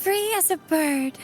Free as a bird.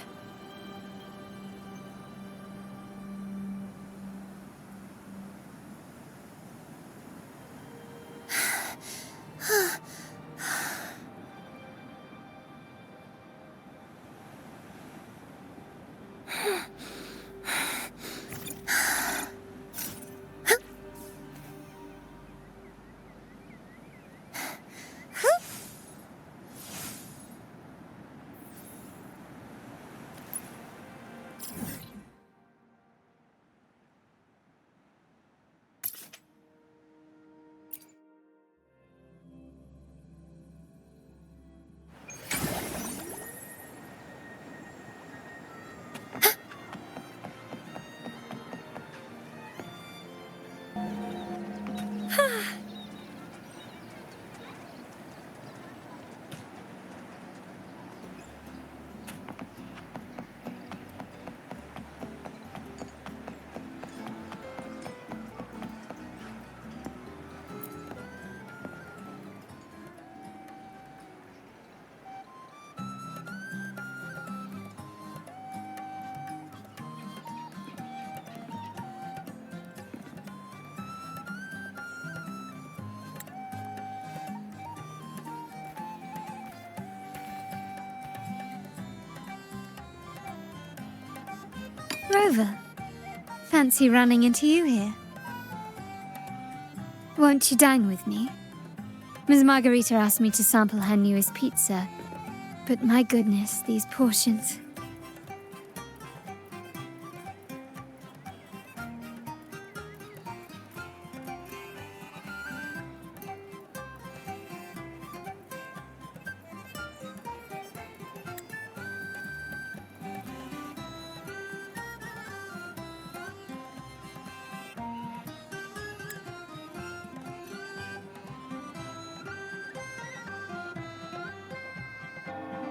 Rover, fancy running into you here. Won't you dine with me? Ms. Margarita asked me to sample her newest pizza, but my goodness, these portions.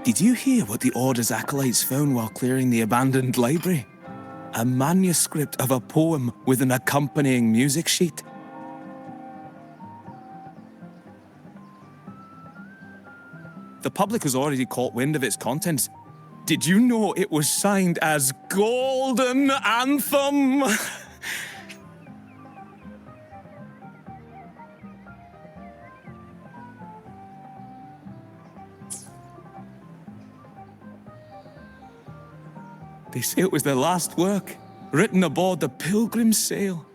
Did you hear what the Order's acolytes found while clearing the abandoned library? A manuscript of a poem with an accompanying music sheet. The public has already caught wind of its contents. Did you know it was signed as Golden Anthem? They say it was their last work, written aboard the Pilgrim's Sail.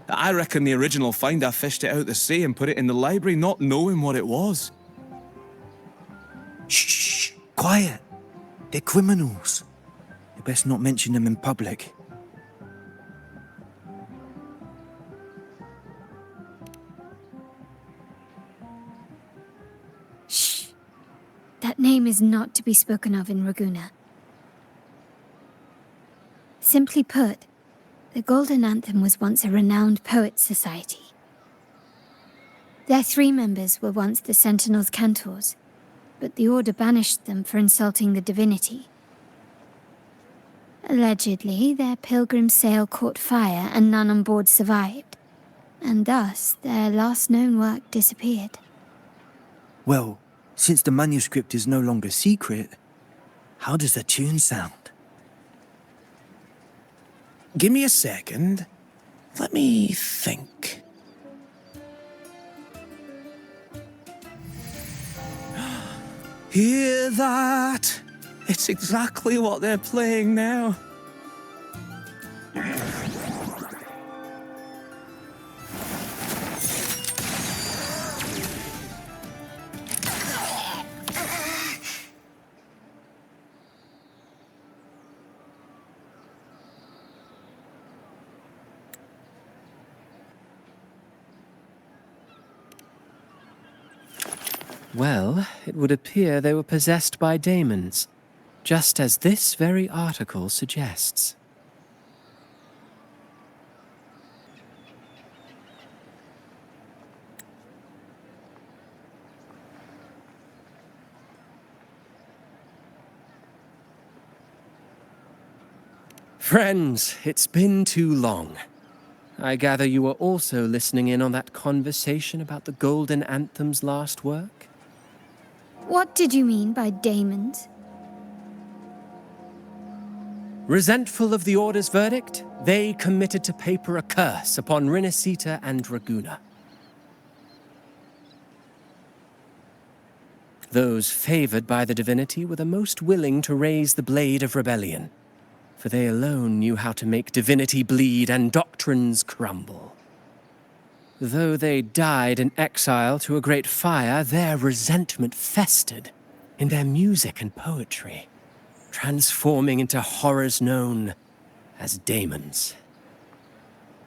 I reckon the original finder fished it out the sea and put it in the library, not knowing what it was. Shh! Quiet! They're criminals. You best not mention them in public. Shh. That name is not to be spoken of in Ragusa. Simply put, the Golden Anthem was once a renowned poets' society. Their 3 members were once the Sentinel's cantors, but the Order banished them for insulting the divinity. Allegedly, their pilgrim sail caught fire and none on board survived, and thus their last known work disappeared. Well, since the manuscript is no longer secret, how does the tune sound? Give me a second. Let me think. Hear that? It's exactly what they're playing now. Well, it would appear they were possessed by daemons, just as this very article suggests. Friends, it's been too long. I gather you were also listening in on that conversation about the Golden Anthem's last work? What did you mean by daemons? Resentful of the Order's verdict, they committed to paper a curse upon Rinascita and Ragusa. Those favored by the divinity were the most willing to raise the blade of rebellion, for they alone knew how to make divinity bleed and doctrines crumble. Though they died in exile to a great fire, their resentment festered in their music and poetry, transforming into horrors known as daemons.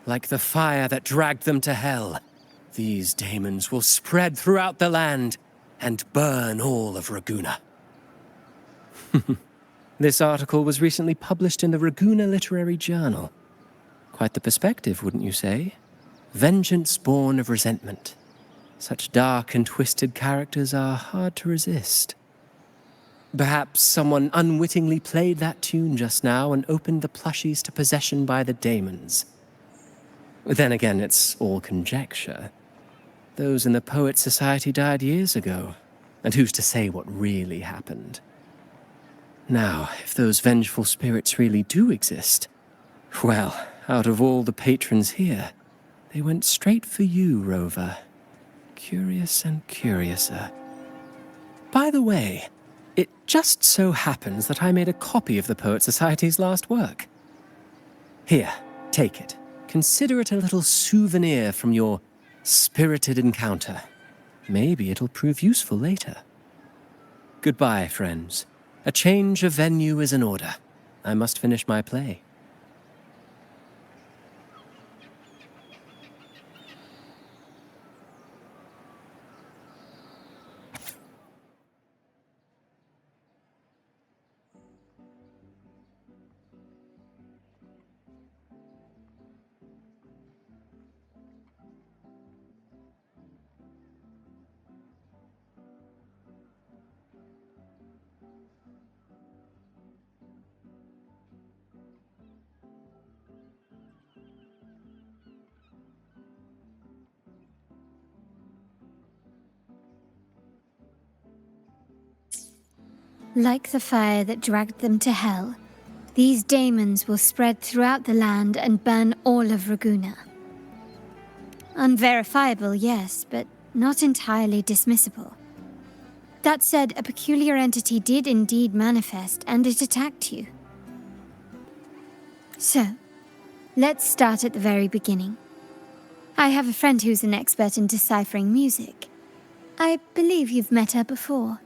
Like the fire that dragged them to hell, these daemons will spread throughout the land and burn all of Ragusa. This article was recently published in the Ragusa Literary Journal. Quite the perspective, wouldn't you say? Vengeance born of resentment. Such dark and twisted characters are hard to resist. Perhaps someone unwittingly played that tune just now and opened the plushies to possession by the daemons. Then again, it's all conjecture. Those in the Poets' Society died years ago, and who's to say what really happened? Now, if those vengeful spirits really do exist, well, out of all the patrons here, they went straight for you, Rover. Curious and curiouser. By the way, it just so happens that I made a copy of the Poet Society's last work. Here, take it. Consider it a little souvenir from your spirited encounter. Maybe it'll prove useful later. Goodbye, friends. A change of venue is in order. I must finish my play. Like the fire that dragged them to hell, these daemons will spread throughout the land and burn all of Ragusa. Unverifiable, yes, but not entirely dismissible. That said, a peculiar entity did indeed manifest, and it attacked you. So, let's start at the very beginning. I have a friend who's an expert in deciphering music. I believe you've met her before.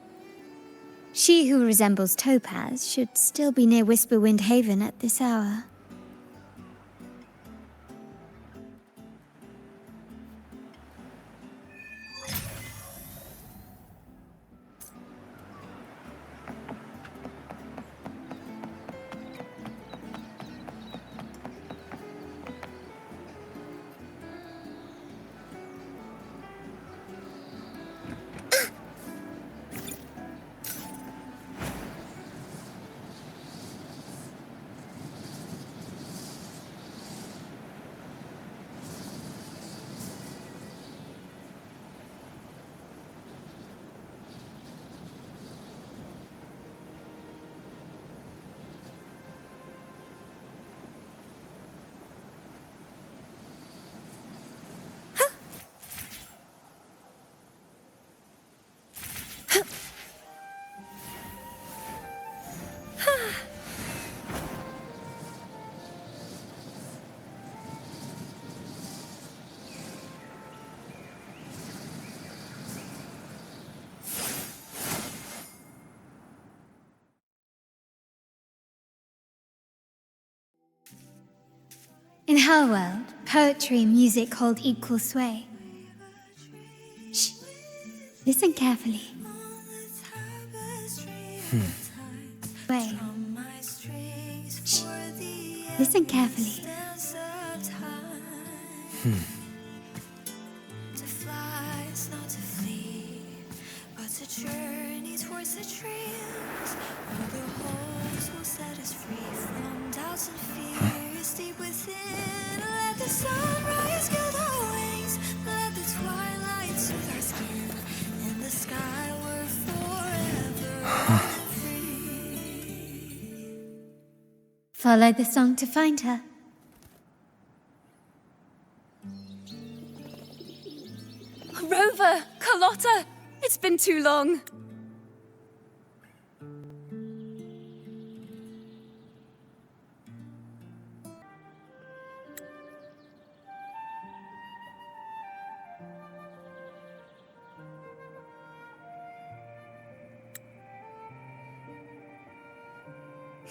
She who resembles Topaz should still be near Whisperwind Haven at this hour. In her world, poetry and music hold equal sway. Shh. Listen carefully. Wait. Shh. Listen carefully. To fly is not to flee, but to journey towards the dreams where the hopes will set us free from doubts and fears deep within. Let the sunrise gild our wings, let the twilight soothe our skin. In the sky we're forever free. Follow the song to find her. Rover! Carlotta! It's been too long.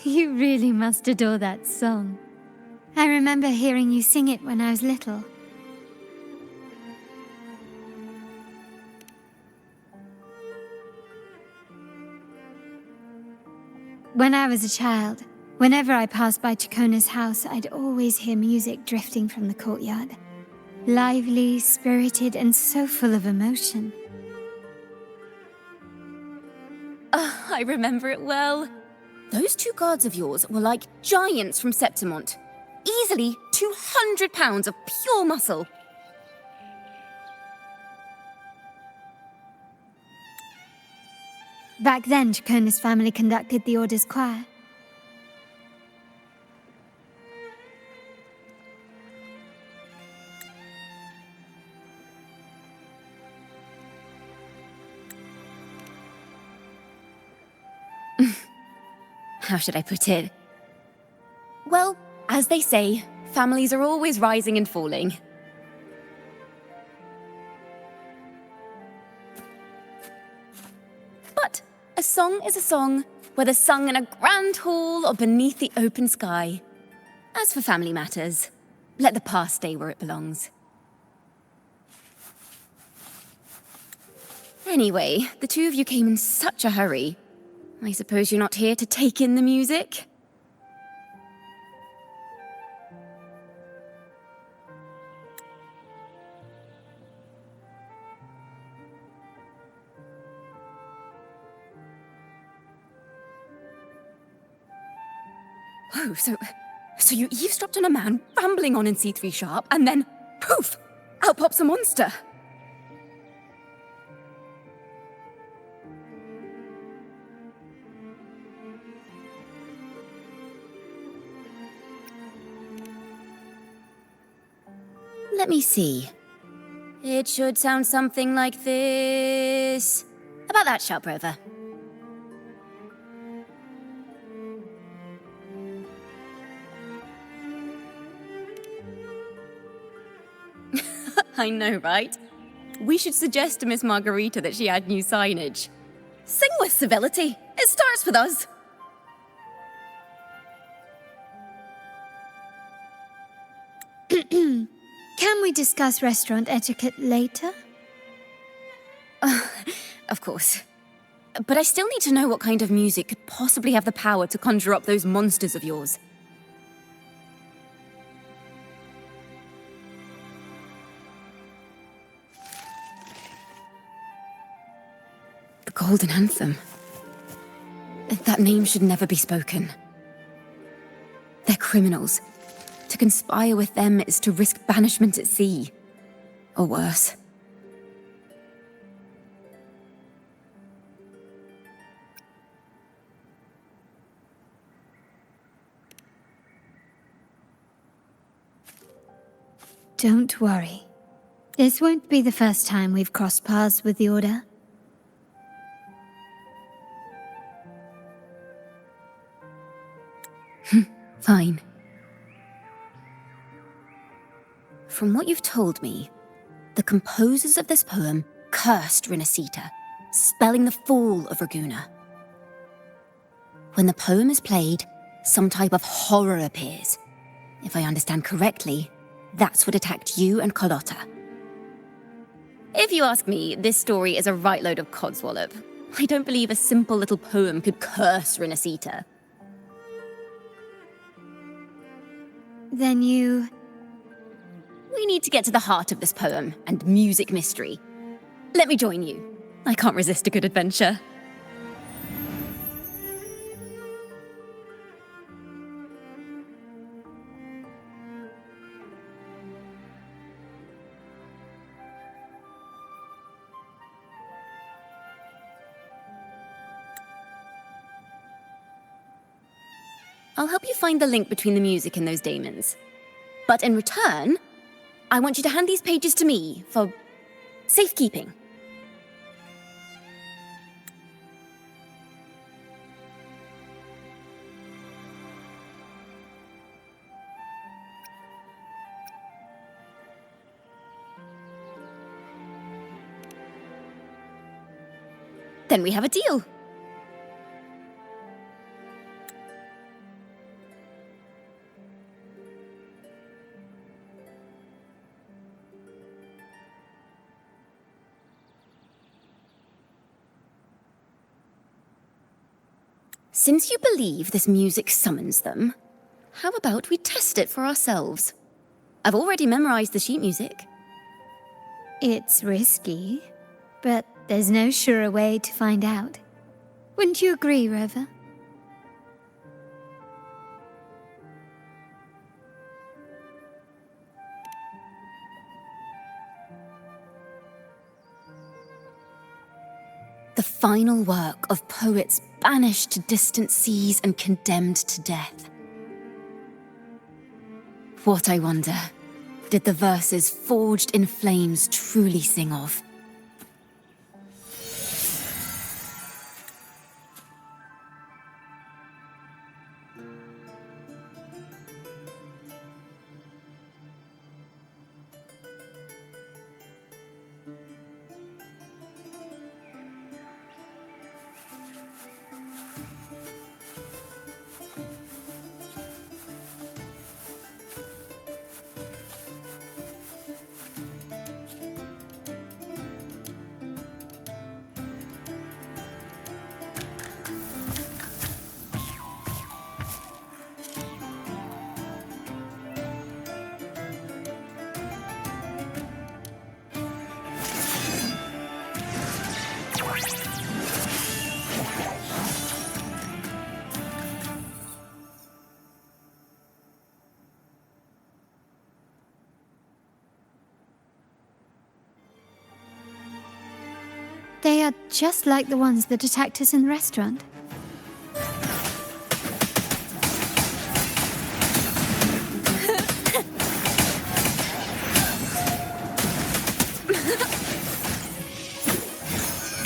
You really must adore that song. I remember hearing you sing it when I was little. When I was a child, whenever I passed by Ciaccona's house, I'd always hear music drifting from the courtyard. Lively, spirited, and so full of emotion. I remember it well. Those two guards of yours were like giants from Septimont. Easily 200 pounds of pure muscle. Back then, Ciaccona's family conducted the Order's choir. How should I put it? Well, as they say, families are always rising and falling. But a song is a song, whether sung in a grand hall or beneath the open sky. As for family matters, let the past stay where it belongs. Anyway, the two of you came in such a hurry. I suppose you're not here to take in the music? Oh, so you eavesdropped on a man rambling on in C3 Sharp, and then, poof, out pops a monster. Let me see. It should sound something like this. About that, Sharp Rover. I know, right? We should suggest to Miss Margarita that she add new signage. Sing with civility. It starts with us. Can we discuss restaurant etiquette later? Of course. But I still need to know what kind of music could possibly have the power to conjure up those monsters of yours. The Golden Anthem. That name should never be spoken. They're criminals. To conspire with them is to risk banishment at sea. Or worse. Don't worry. This won't be the first time we've crossed paths with the Order. Fine. From what you've told me, the composers of this poem cursed Rinascita, spelling the fall of Ragusa. When the poem is played, some type of horror appears. If I understand correctly, that's what attacked you and Carlotta. If you ask me, this story is a right load of codswallop. I don't believe a simple little poem could curse Rinascita. Then you... We need to get to the heart of this poem and music mystery. Let me join you. I can't resist a good adventure. I'll help you find the link between the music and those daemons. But in return, I want you to hand these pages to me for safekeeping. Then we have a deal. Since you believe this music summons them, how about we test it for ourselves? I've already memorized the sheet music. It's risky, but there's no surer way to find out. Wouldn't you agree, Rover? The final work of poets banished to distant seas and condemned to death. What, I wonder, did the verses forged in flames truly sing of? They are just like the ones that attacked us in the restaurant.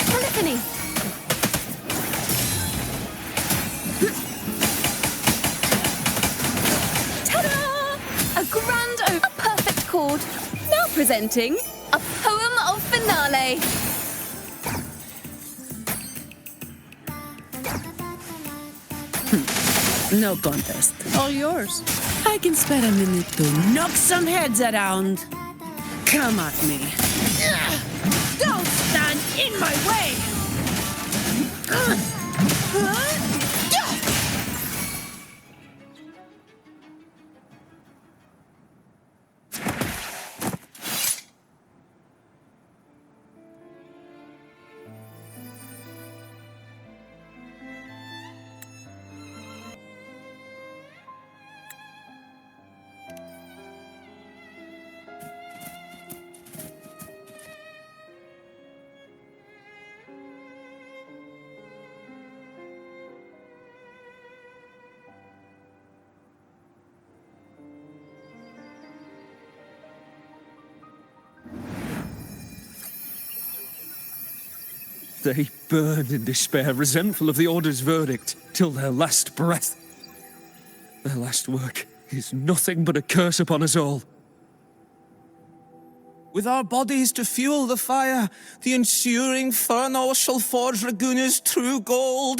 Polyphony! Ta-da! A perfect chord. Now presenting a poem of finale. No contest. All yours. I can spare a minute to knock some heads around. Come at me. Don't stand in my way! They burn in despair, resentful of the Order's verdict, till their last breath. Their last work is nothing but a curse upon us all. With our bodies to fuel the fire, the ensuing furnace shall forge Raguna's true gold.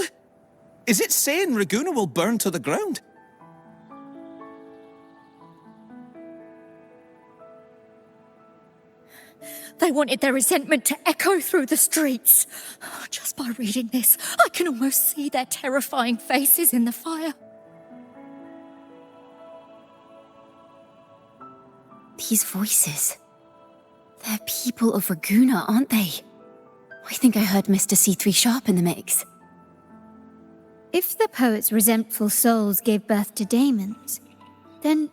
Is it saying Raguna will burn to the ground? They wanted their resentment to echo through the streets. Just by reading this, I can almost see their terrifying faces in the fire. These voices. They're people of Raguna, aren't they? I think I heard Mr. C3 Sharp in the mix. If the poet's resentful souls gave birth to daemons, then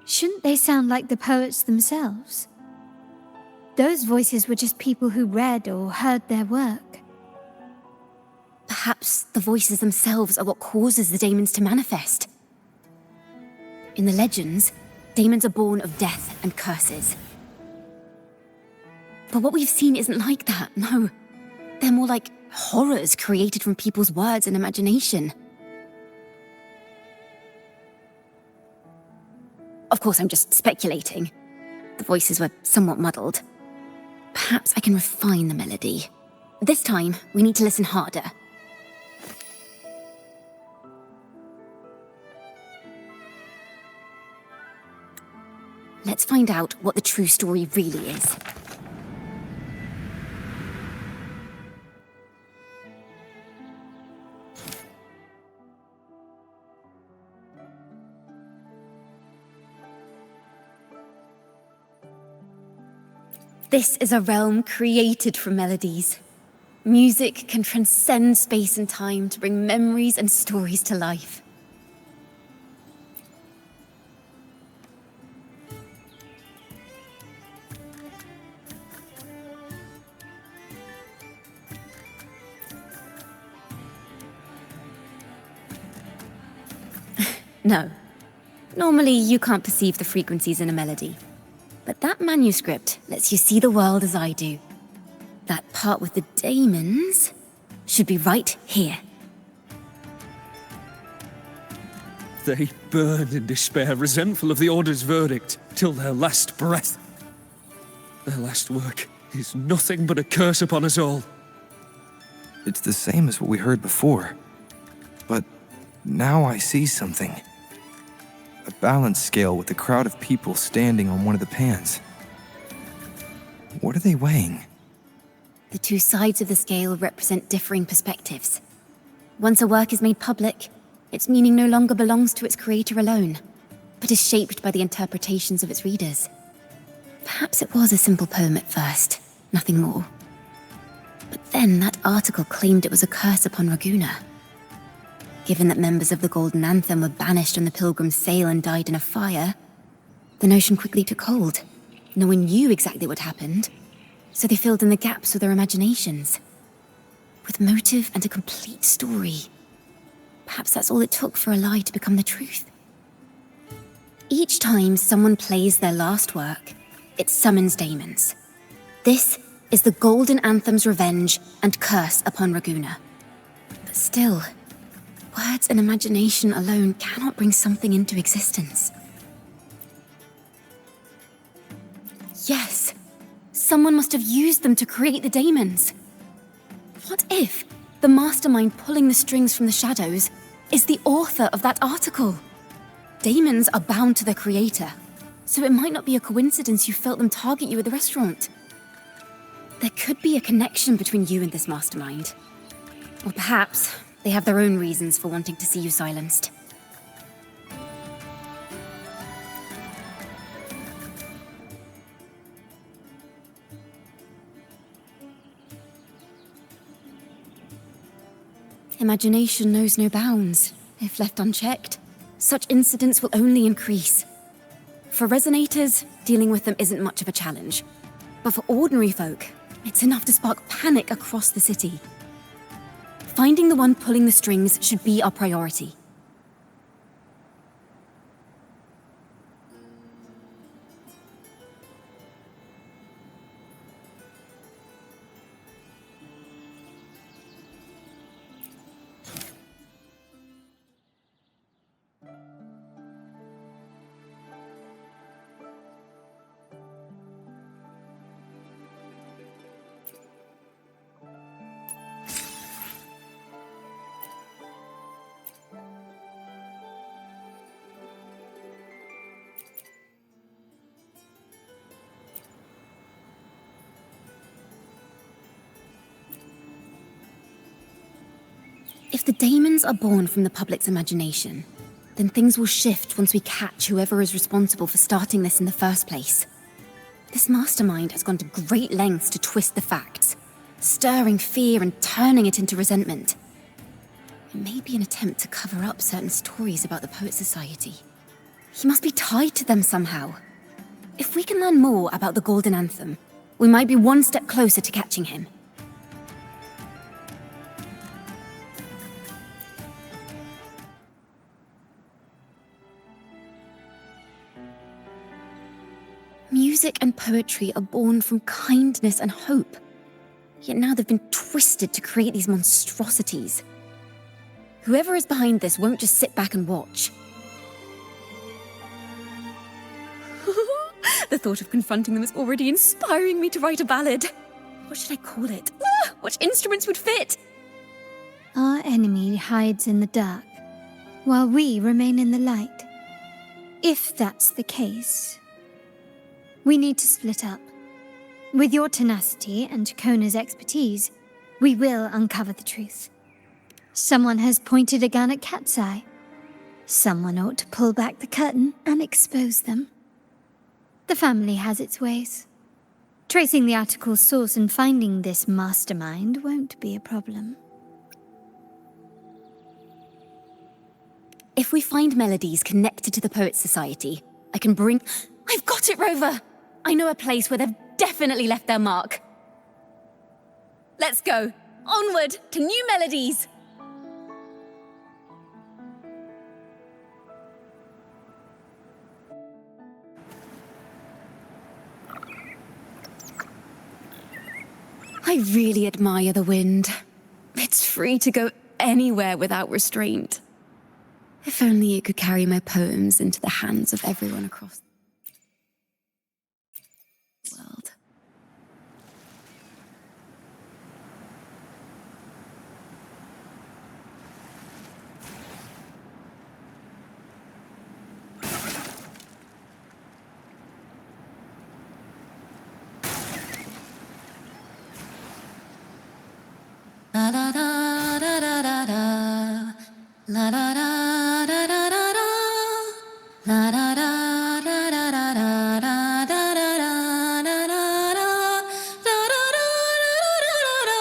shouldn't they sound like the poets themselves? Those voices were just people who read or heard their work. Perhaps the voices themselves are what causes the daemons to manifest. In the legends, daemons are born of death and curses. But what we've seen isn't like that, no. They're more like horrors created from people's words and imagination. Of course, I'm just speculating. The voices were somewhat muddled. Perhaps I can refine the melody. This time, we need to listen harder. Let's find out what the true story really is. This is a realm created from melodies. Music can transcend space and time to bring memories and stories to life. No. Normally, you can't perceive the frequencies in a melody. But that manuscript lets you see the world as I do. That part with the daemons should be right here. They burn in despair, resentful of the Order's verdict, till their last breath. Their last work is nothing but a curse upon us all. It's the same as what we heard before. But now I see something. A balance scale with a crowd of people standing on one of the pans. What are they weighing? The two sides of the scale represent differing perspectives. Once a work is made public, its meaning no longer belongs to its creator alone, but is shaped by the interpretations of its readers. Perhaps it was a simple poem at first, nothing more. But then that article claimed it was a curse upon Raguna. Given that members of the Golden Anthem were banished on the Pilgrim's Sail and died in a fire, the notion quickly took hold. No one knew exactly what happened, so they filled in the gaps with their imaginations. With motive and a complete story. Perhaps that's all it took for a lie to become the truth. Each time someone plays their last work, it summons daemons. This is the Golden Anthem's revenge and curse upon Raguna. But still, words and imagination alone cannot bring something into existence. Yes, someone must have used them to create the daemons. What if the mastermind pulling the strings from the shadows is the author of that article. Daemons are bound to their creator, so it might not be a coincidence you felt them target you at the restaurant. There could be a connection between you and this mastermind. Or perhaps they have their own reasons for wanting to see you silenced. Imagination knows no bounds. If left unchecked, such incidents will only increase. For resonators, dealing with them isn't much of a challenge. But for ordinary folk, it's enough to spark panic across the city. Finding the one pulling the strings should be our priority. If the daemons are born from the public's imagination, then things will shift once we catch whoever is responsible for starting this in the first place. This mastermind has gone to great lengths to twist the facts, stirring fear and turning it into resentment. It may be an attempt to cover up certain stories about the Poet Society. He must be tied to them somehow. If we can learn more about the Golden Anthem, we might be one step closer to catching him. Music and poetry are born from kindness and hope. Yet now they've been twisted to create these monstrosities. Whoever is behind this won't just sit back and watch. The thought of confronting them is already inspiring me to write a ballad. What should I call it? What instruments would fit? Our enemy hides in the dark, while we remain in the light. If that's the case, we need to split up. With your tenacity and Ciaccona's expertise, we will uncover the truth. Someone has pointed a gun at Cat's Eye. Someone ought to pull back the curtain and expose them. The family has its ways. Tracing the article's source and finding this mastermind won't be a problem. If we find melodies connected to the Poet Society, I can bring... I've got it, Rover! I know a place where they've definitely left their mark. Let's go. Onward to new melodies! I really admire the wind. It's free to go anywhere without restraint. If only it could carry my poems into the hands of everyone across the world. La da da da da da da, la da da da da da da, la da da da da da da da da da da da da, da da da da da da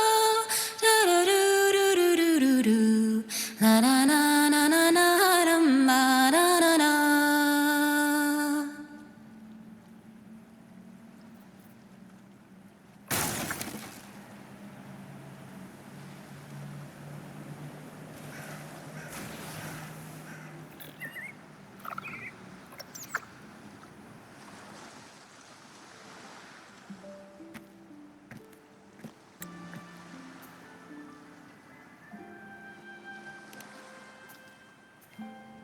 da da do do do do do, la da na na na na dum ba da da da.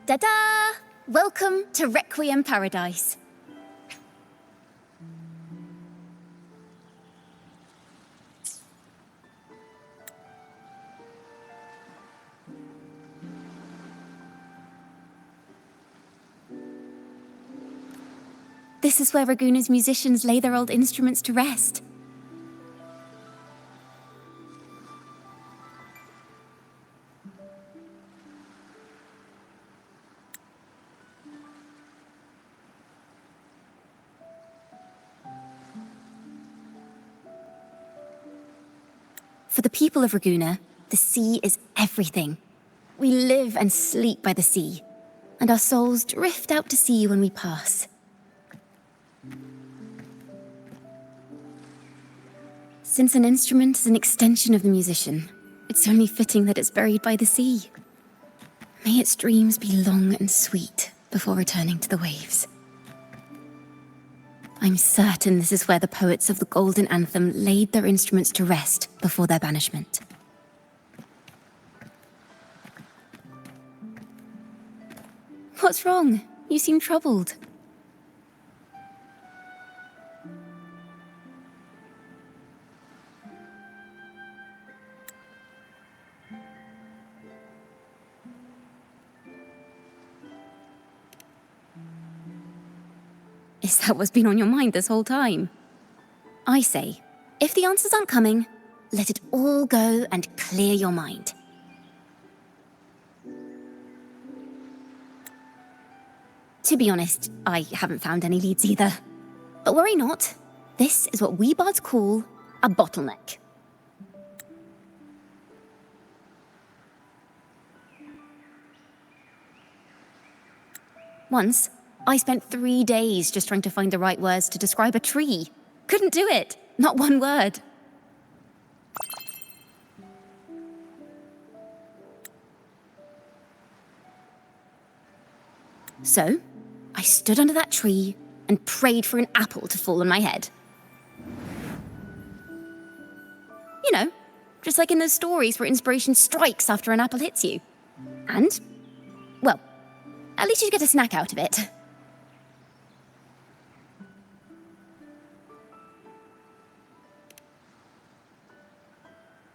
Da-da! Welcome to Requiem Paradise. This is where Raguna's musicians lay their old instruments to rest. For the people of Raguna, the sea is everything. We live and sleep by the sea, and our souls drift out to sea when we pass. Since an instrument is an extension of the musician, it's only fitting that it's buried by the sea. May its dreams be long and sweet before returning to the waves. I'm certain this is where the poets of the Golden Anthem laid their instruments to rest before their banishment. What's wrong? You seem troubled. Is that what's been on your mind this whole time? I say, if the answers aren't coming, let it all go and clear your mind. To be honest, I haven't found any leads either. But worry not. This is what we bards call a bottleneck. Once, I spent 3 days just trying to find the right words to describe a tree. Couldn't do it. Not one word. So, I stood under that tree and prayed for an apple to fall on my head. You know, just like in those stories where inspiration strikes after an apple hits you. And, well, at least you get a snack out of it.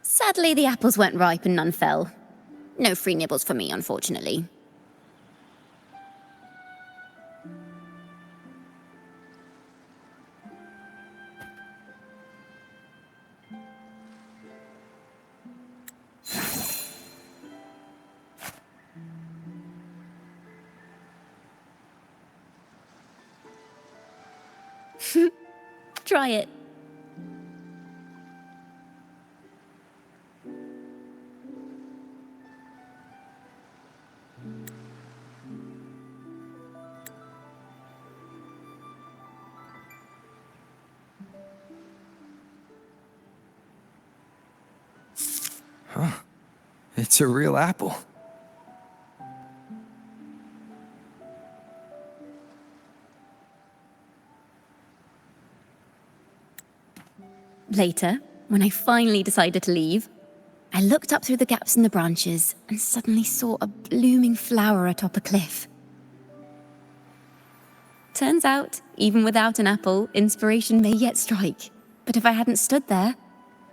Sadly, the apples weren't ripe and none fell. No free nibbles for me, unfortunately. Try it. It's a real apple. Later, when I finally decided to leave, I looked up through the gaps in the branches and suddenly saw a blooming flower atop a cliff. Turns out, even without an apple, inspiration may yet strike. But if I hadn't stood there,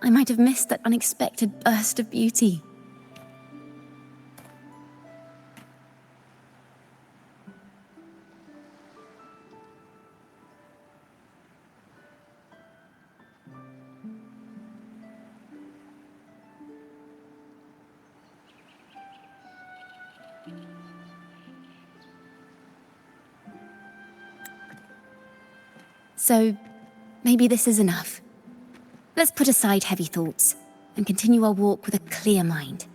I might have missed that unexpected burst of beauty. So, maybe this is enough. Let's put aside heavy thoughts and continue our walk with a clear mind.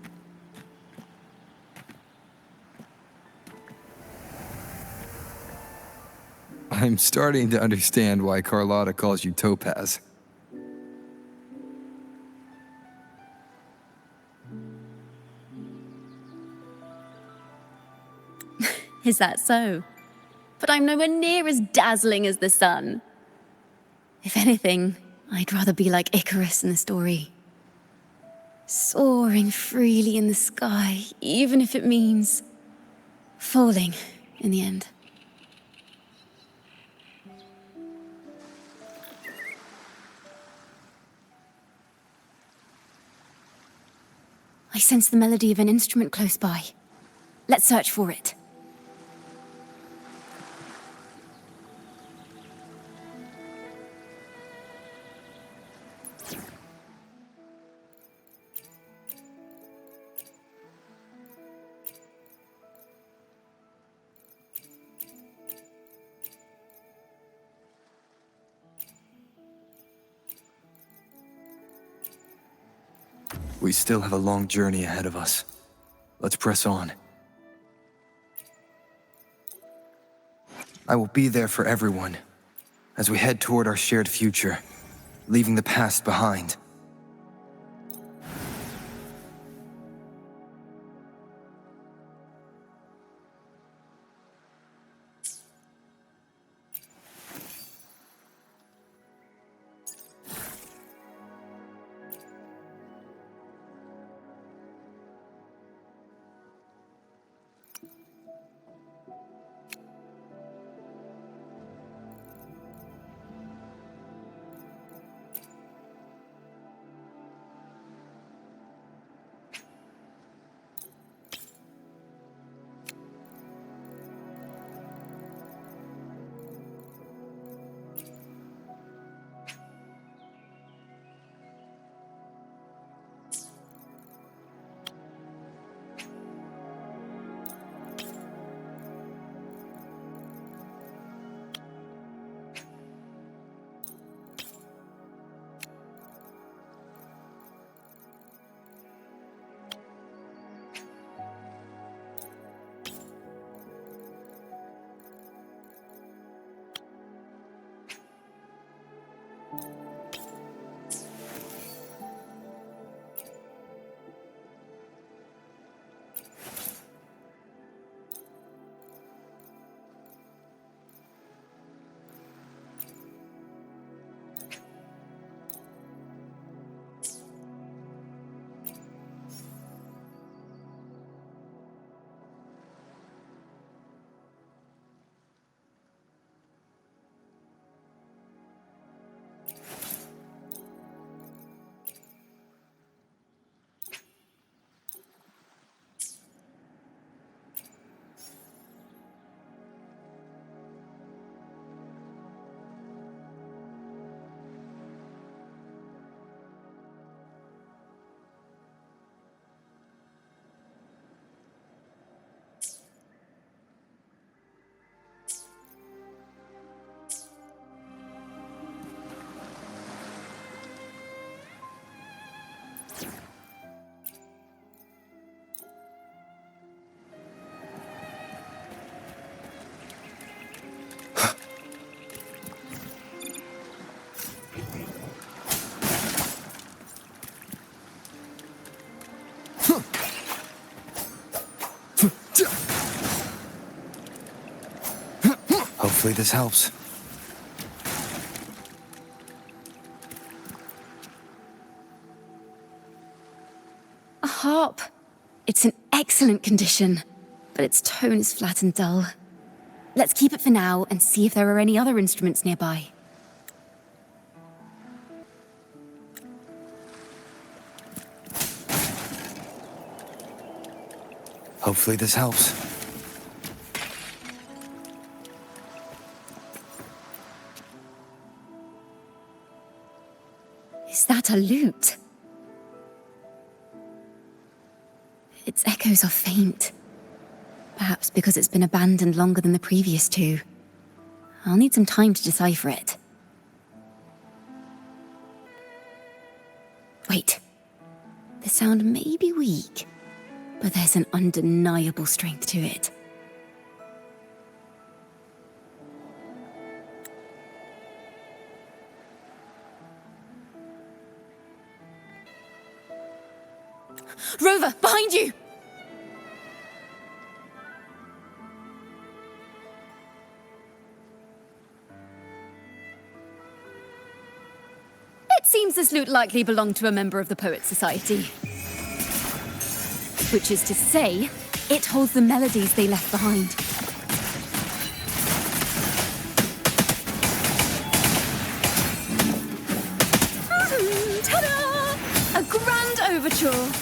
I'm starting to understand why Carlotta calls you Topaz. Is that so? But I'm nowhere near as dazzling as the sun. If anything, I'd rather be like Icarus in the story. Soaring freely in the sky, even if it means falling in the end. I sense the melody of an instrument close by. Let's search for it. We still have a long journey ahead of us. Let's press on. I will be there for everyone as we head toward our shared future, leaving the past behind. Hopefully this helps. A harp. It's in excellent condition, but its tone is flat and dull. Let's keep it for now and see if there are any other instruments nearby. Hopefully this helps. Is that a lute? Its echoes are faint. Perhaps because it's been abandoned longer than the previous two. I'll need some time to decipher it. Wait. The sound may be weak, but there's an undeniable strength to it. Rover, behind you! It seems this lute likely belonged to a member of the Poets Society. Which is to say, it holds the melodies they left behind. Ta-da! A grand overture.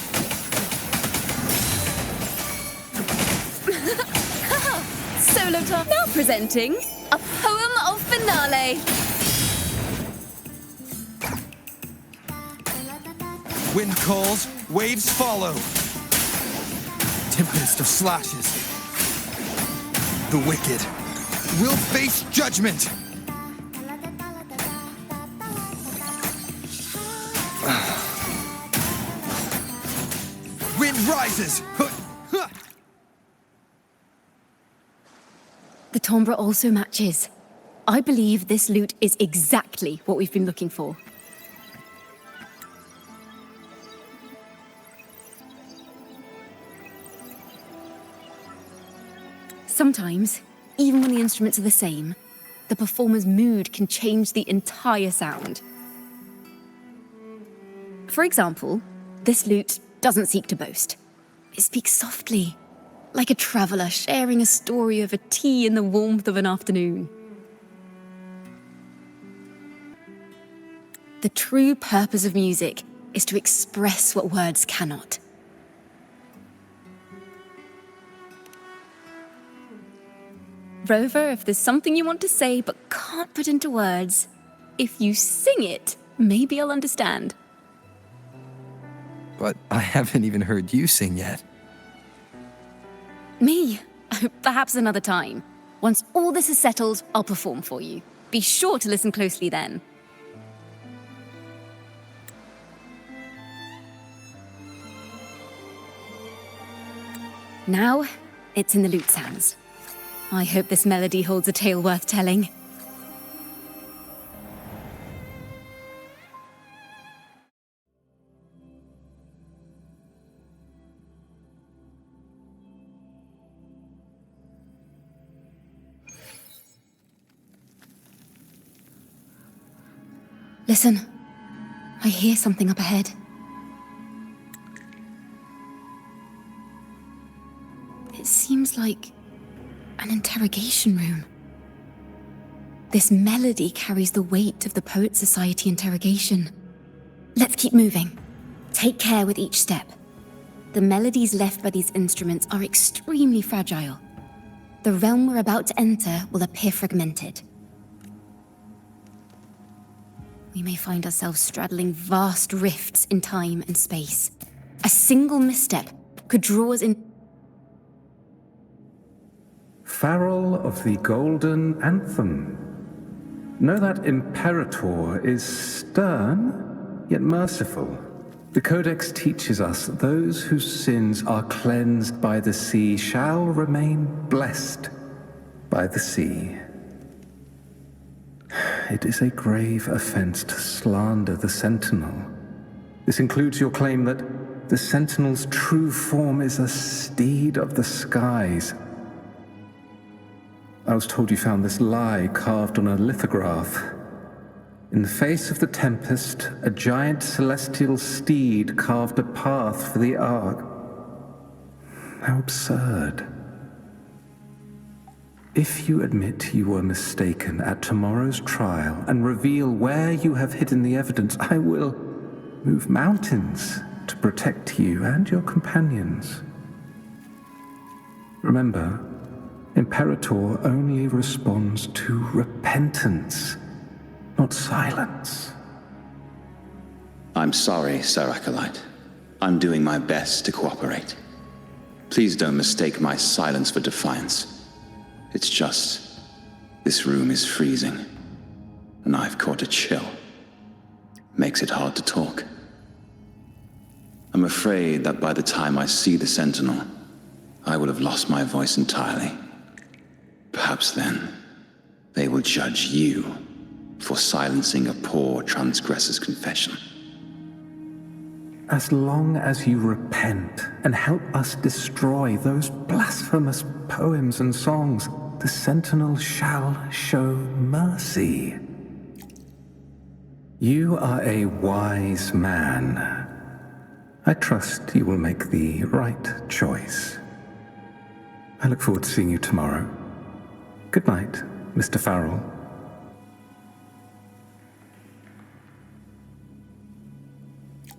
Solo top. Now presenting a poem of finale. Wind calls, waves follow. Tempest of slashes. The wicked will face judgment. rises! The timbre also matches. I believe this loot is exactly what we've been looking for. Sometimes, even when the instruments are the same, the performer's mood can change the entire sound. For example, this lute doesn't seek to boast. It speaks softly, like a traveller sharing a story over tea in the warmth of an afternoon. The true purpose of music is to express what words cannot. Rover, if there's something you want to say but can't put into words, if you sing it, maybe I'll understand. But I haven't even heard you sing yet. Me? Perhaps another time. Once all this is settled, I'll perform for you. Be sure to listen closely then. Now, it's in the lute's hands. I hope this melody holds a tale worth telling. Listen, I hear something up ahead. It seems like an interrogation room. This melody carries the weight of the Poet Society interrogation. Let's keep moving. Take care with each step. The melodies left by these instruments are extremely fragile. The realm we're about to enter will appear fragmented. We may find ourselves straddling vast rifts in time and space. A single misstep could draw us in. Farrell of the Golden Anthem. Know that Imperator is stern, yet merciful. The Codex teaches us those whose sins are cleansed by the sea shall remain blessed by the sea. It is a grave offense to slander the Sentinel. This includes your claim that the Sentinel's true form is a steed of the skies. I was told you found this lie carved on a lithograph. In the face of the tempest, a giant celestial steed carved a path for the Ark. How absurd. If you admit you were mistaken at tomorrow's trial and reveal where you have hidden the evidence, I will move mountains to protect you and your companions. Remember, Imperator only responds to repentance, not silence. I'm sorry, Sir Acolyte. I'm doing my best to cooperate. Please don't mistake my silence for defiance. It's just, this room is freezing, and I've caught a chill. Makes it hard to talk. I'm afraid that by the time I see the Sentinel, I will have lost my voice entirely. Perhaps then, they will judge you for silencing a poor transgressor's confession. As long as you repent and help us destroy those blasphemous poems and songs, the Sentinel shall show mercy. You are a wise man. I trust you will make the right choice. I look forward to seeing you tomorrow. Good night, Mr. Farrell.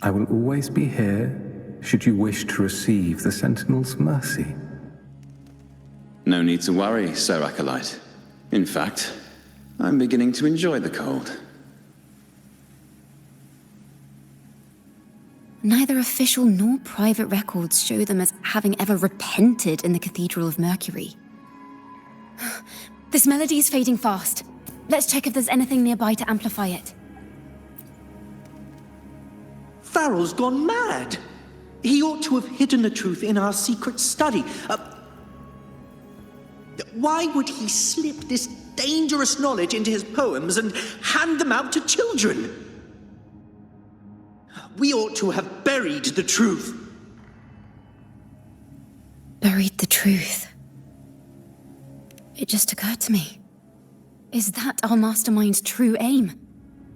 I will always be here, should you wish to receive the Sentinel's mercy. No need to worry, Sir Acolyte. In fact, I'm beginning to enjoy the cold. Neither official nor private records show them as having ever repented in the Cathedral of Mercury. This melody is fading fast. Let's check if there's anything nearby to amplify it. Farrell's gone mad! He ought to have hidden the truth in our secret study. Why would he slip this dangerous knowledge into his poems and hand them out to children? We ought to have buried the truth. Buried the truth. It just occurred to me. Is that our mastermind's true aim?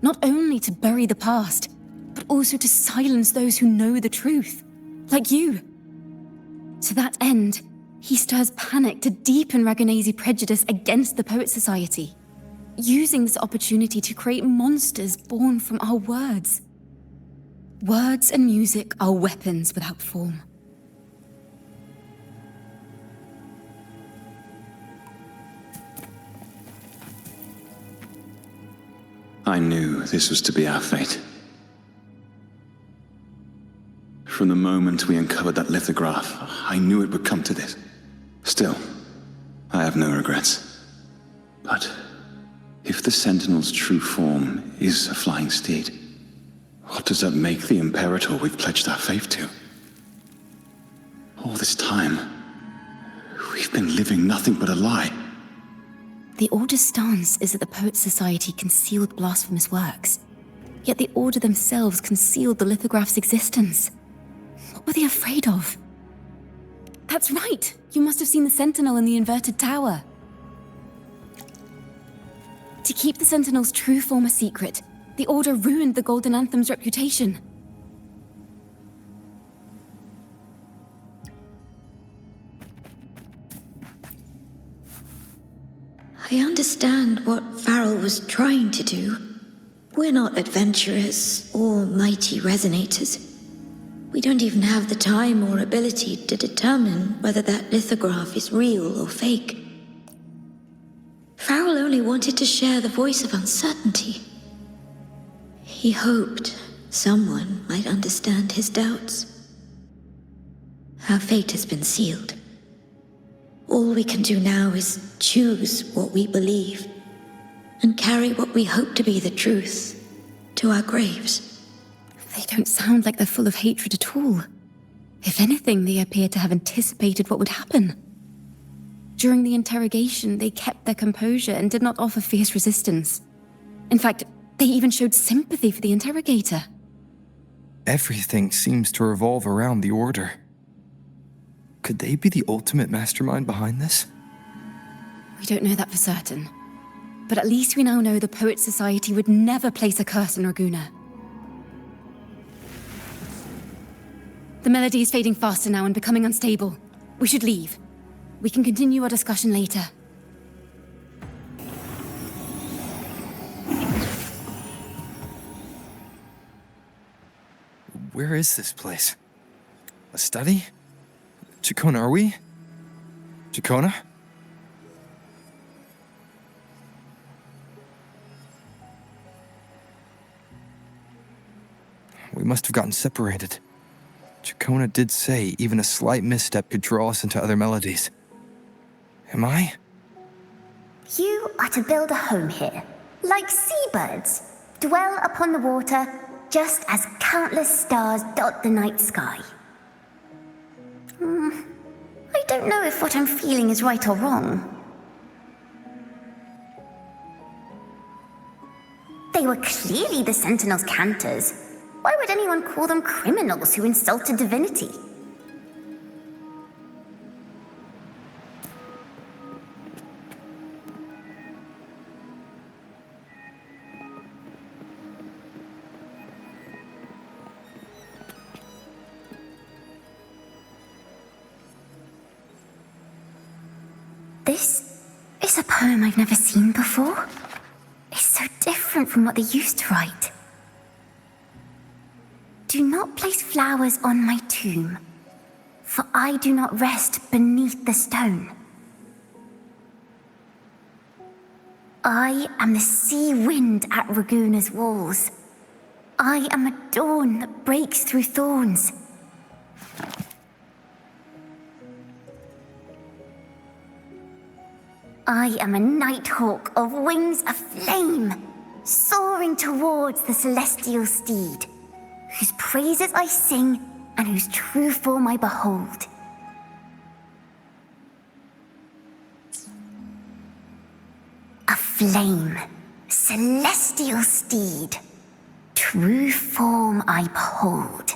Not only to bury the past, but also to silence those who know the truth, like you. To that end, he stirs panic to deepen Ragonese prejudice against the Poet Society, using this opportunity to create monsters born from our words. Words and music are weapons without form. I knew this was to be our fate. From the moment we uncovered that lithograph, I knew it would come to this. Still, I have no regrets. But if the Sentinel's true form is a flying steed, what does that make the Imperator we've pledged our faith to? All this time, we've been living nothing but a lie. The Order's stance is that the Poet Society concealed blasphemous works, yet the Order themselves concealed the lithograph's existence. What were they afraid of? That's right! You must have seen the Sentinel in the inverted tower. To keep the Sentinel's true form a secret, the Order ruined the Golden Anthem's reputation. I understand what Farrell was trying to do. We're not adventurers or mighty resonators. We don't even have the time or ability to determine whether that lithograph is real or fake. Farrell only wanted to share the voice of uncertainty. He hoped someone might understand his doubts. Our fate has been sealed. All we can do now is choose what we believe and carry what we hope to be the truth to our graves. They don't sound like they're full of hatred at all. If anything, they appear to have anticipated what would happen. During the interrogation, they kept their composure and did not offer fierce resistance. In fact, they even showed sympathy for the interrogator. Everything seems to revolve around the Order. Could they be the ultimate mastermind behind this? We don't know that for certain. But at least we now know the Poet Society would never place a curse on Raguna. The melody is fading faster now and becoming unstable. We should leave. We can continue our discussion later. Where is this place? A study? Ciaccona, are we? Ciaccona? We must have gotten separated. Ciaccona did say even a slight misstep could draw us into other melodies. Am I? You are to build a home here, like seabirds. Dwell upon the water, just as countless stars dot the night sky. I don't know if what I'm feeling is right or wrong. They were clearly the Sentinel's cantors. Why would anyone call them criminals who insulted divinity? This is a poem I've never seen before. It's so different from what they used to write. Do not place flowers on my tomb, for I do not rest beneath the stone. I am the sea wind at Raguna's walls. I am a dawn that breaks through thorns. I am a nighthawk of wings aflame, soaring towards the celestial steed, whose praises I sing and whose true form I behold. A flame, celestial steed, true form I behold.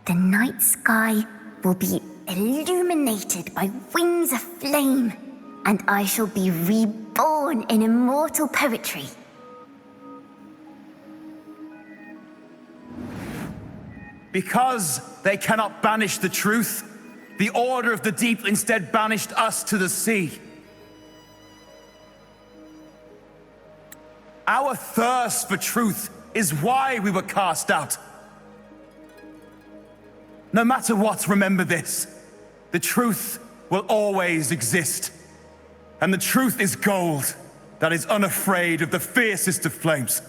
The night sky will be illuminated by wings of flame, and I shall be reborn in immortal poetry. Because they cannot banish the truth, the Order of the Deep instead banished us to the sea. Our thirst for truth is why we were cast out. No matter what, remember this. The truth will always exist. And the truth is gold that is unafraid of the fiercest of flames.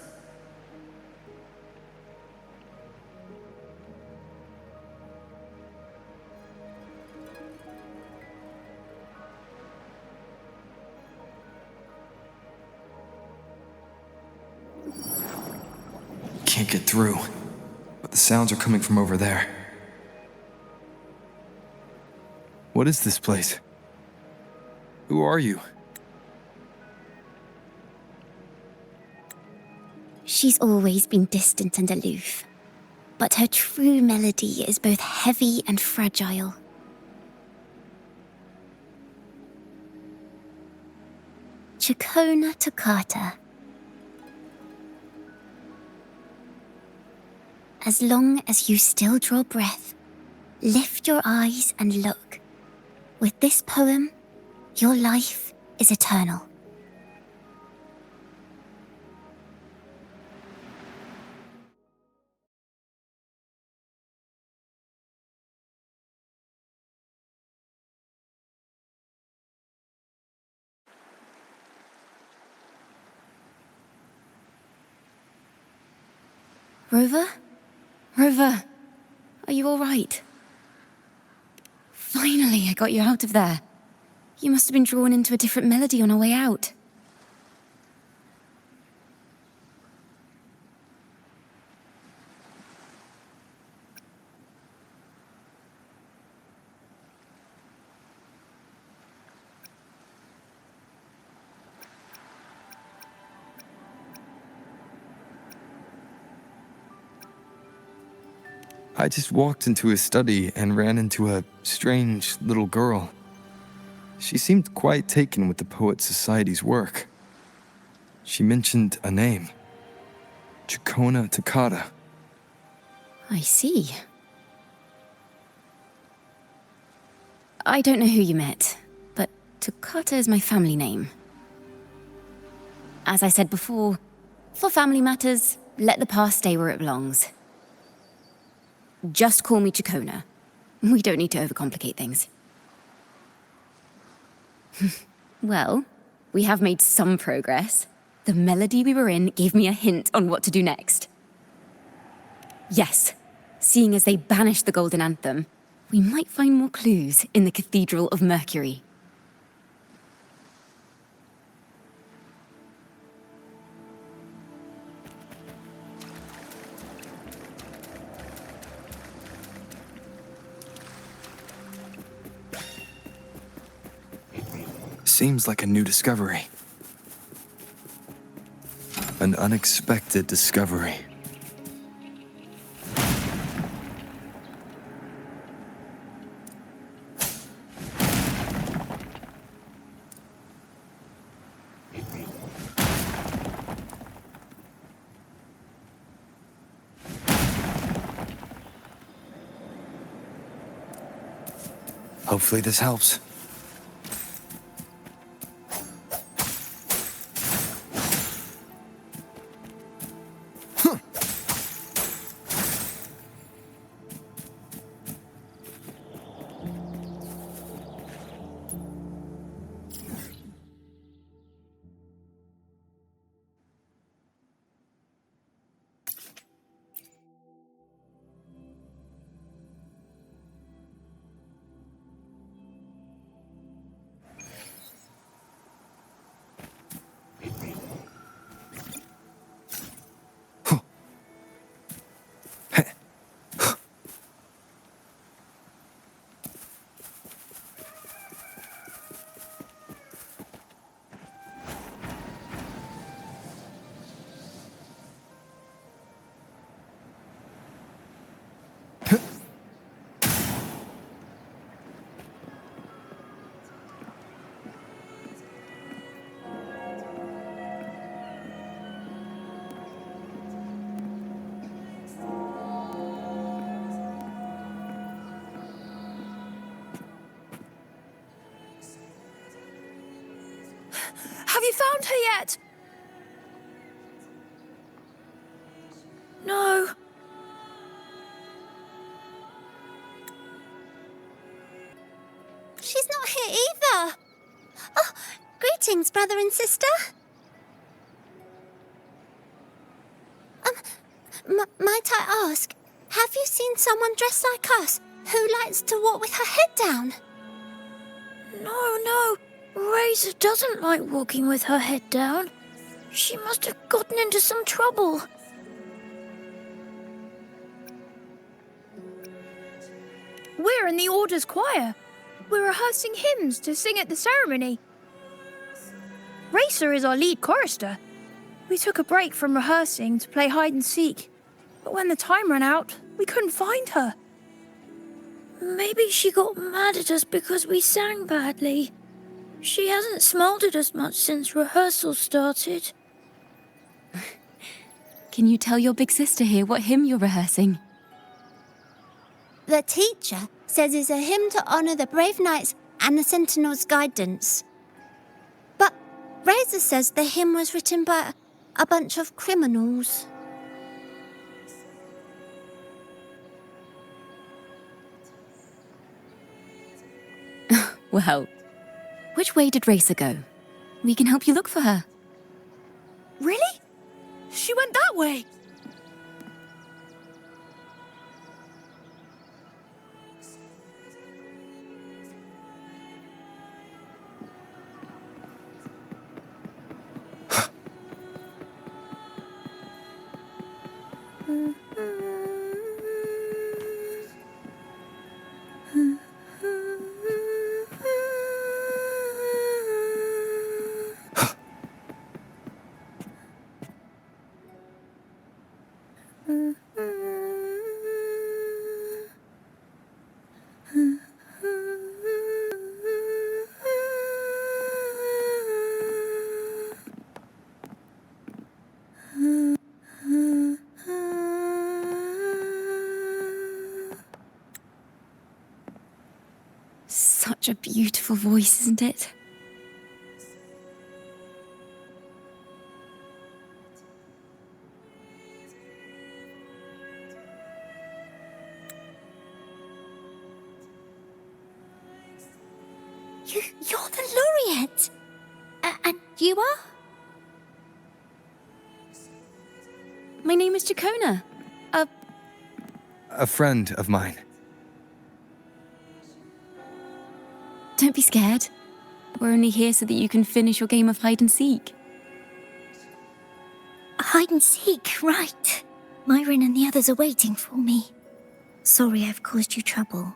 Can't get through, but the sounds are coming from over there. What is this place? Who are you? She's always been distant and aloof, but her true melody is both heavy and fragile. Ciaccona toccata. As long as you still draw breath, lift your eyes and look. With this poem, your life is eternal. Rover? Rover, are you all right? Finally, I got you out of there. You must have been drawn into a different melody on our way out. I just walked into his study and ran into a strange little girl. She seemed quite taken with the Poet Society's work. She mentioned a name. Ciaccona toccata. I see. I don't know who you met, but Toccata is my family name. As I said before, For family matters, let the past stay where it belongs. Just call me Ciaccona. We don't need to overcomplicate things. Well, we have made some progress. The melody we were in gave me a hint on what to do next. Yes, seeing as they banished the Golden Anthem, we might find more clues in the Cathedral of Mercury. Seems like a new discovery. An unexpected discovery. Hopefully this helps. Have you found her yet? No. She's not here either. Oh, greetings, brother and sister. Might I ask, have you seen someone dressed like us who likes to walk with her head down? No. Razor doesn't like walking with her head down. She must have gotten into some trouble. We're in the Order's choir. We're rehearsing hymns to sing at the ceremony. Racer is our lead chorister. We took a break from rehearsing to play hide and seek, but when the time ran out, we couldn't find her. Maybe she got mad at us because we sang badly. She hasn't smiled at us much since rehearsal started. Can you tell your big sister here what hymn you're rehearsing? The teacher says it's a hymn to honor the brave knights and the Sentinel's guidance. But Razor says the hymn was written by a bunch of criminals. Well, which way did Racer go? We can help you look for her. Really? She went that way. Such a beautiful voice, isn't it? You're the laureate! And you are? My name is Ciaccona. A friend of mine. Don't be scared. We're only here so that you can finish your game of hide and seek. Hide and seek, right. Myron and the others are waiting for me. Sorry I've caused you trouble.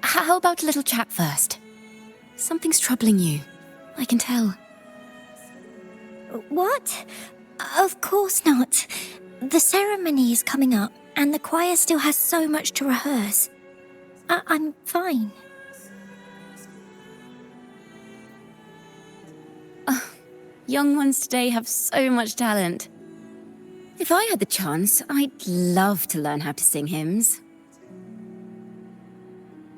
How about a little chat first? Something's troubling you. I can tell. What? Of course not. The ceremony is coming up, and the choir still has so much to rehearse. I'm fine. Young ones today have so much talent. If I had the chance, I'd love to learn how to sing hymns.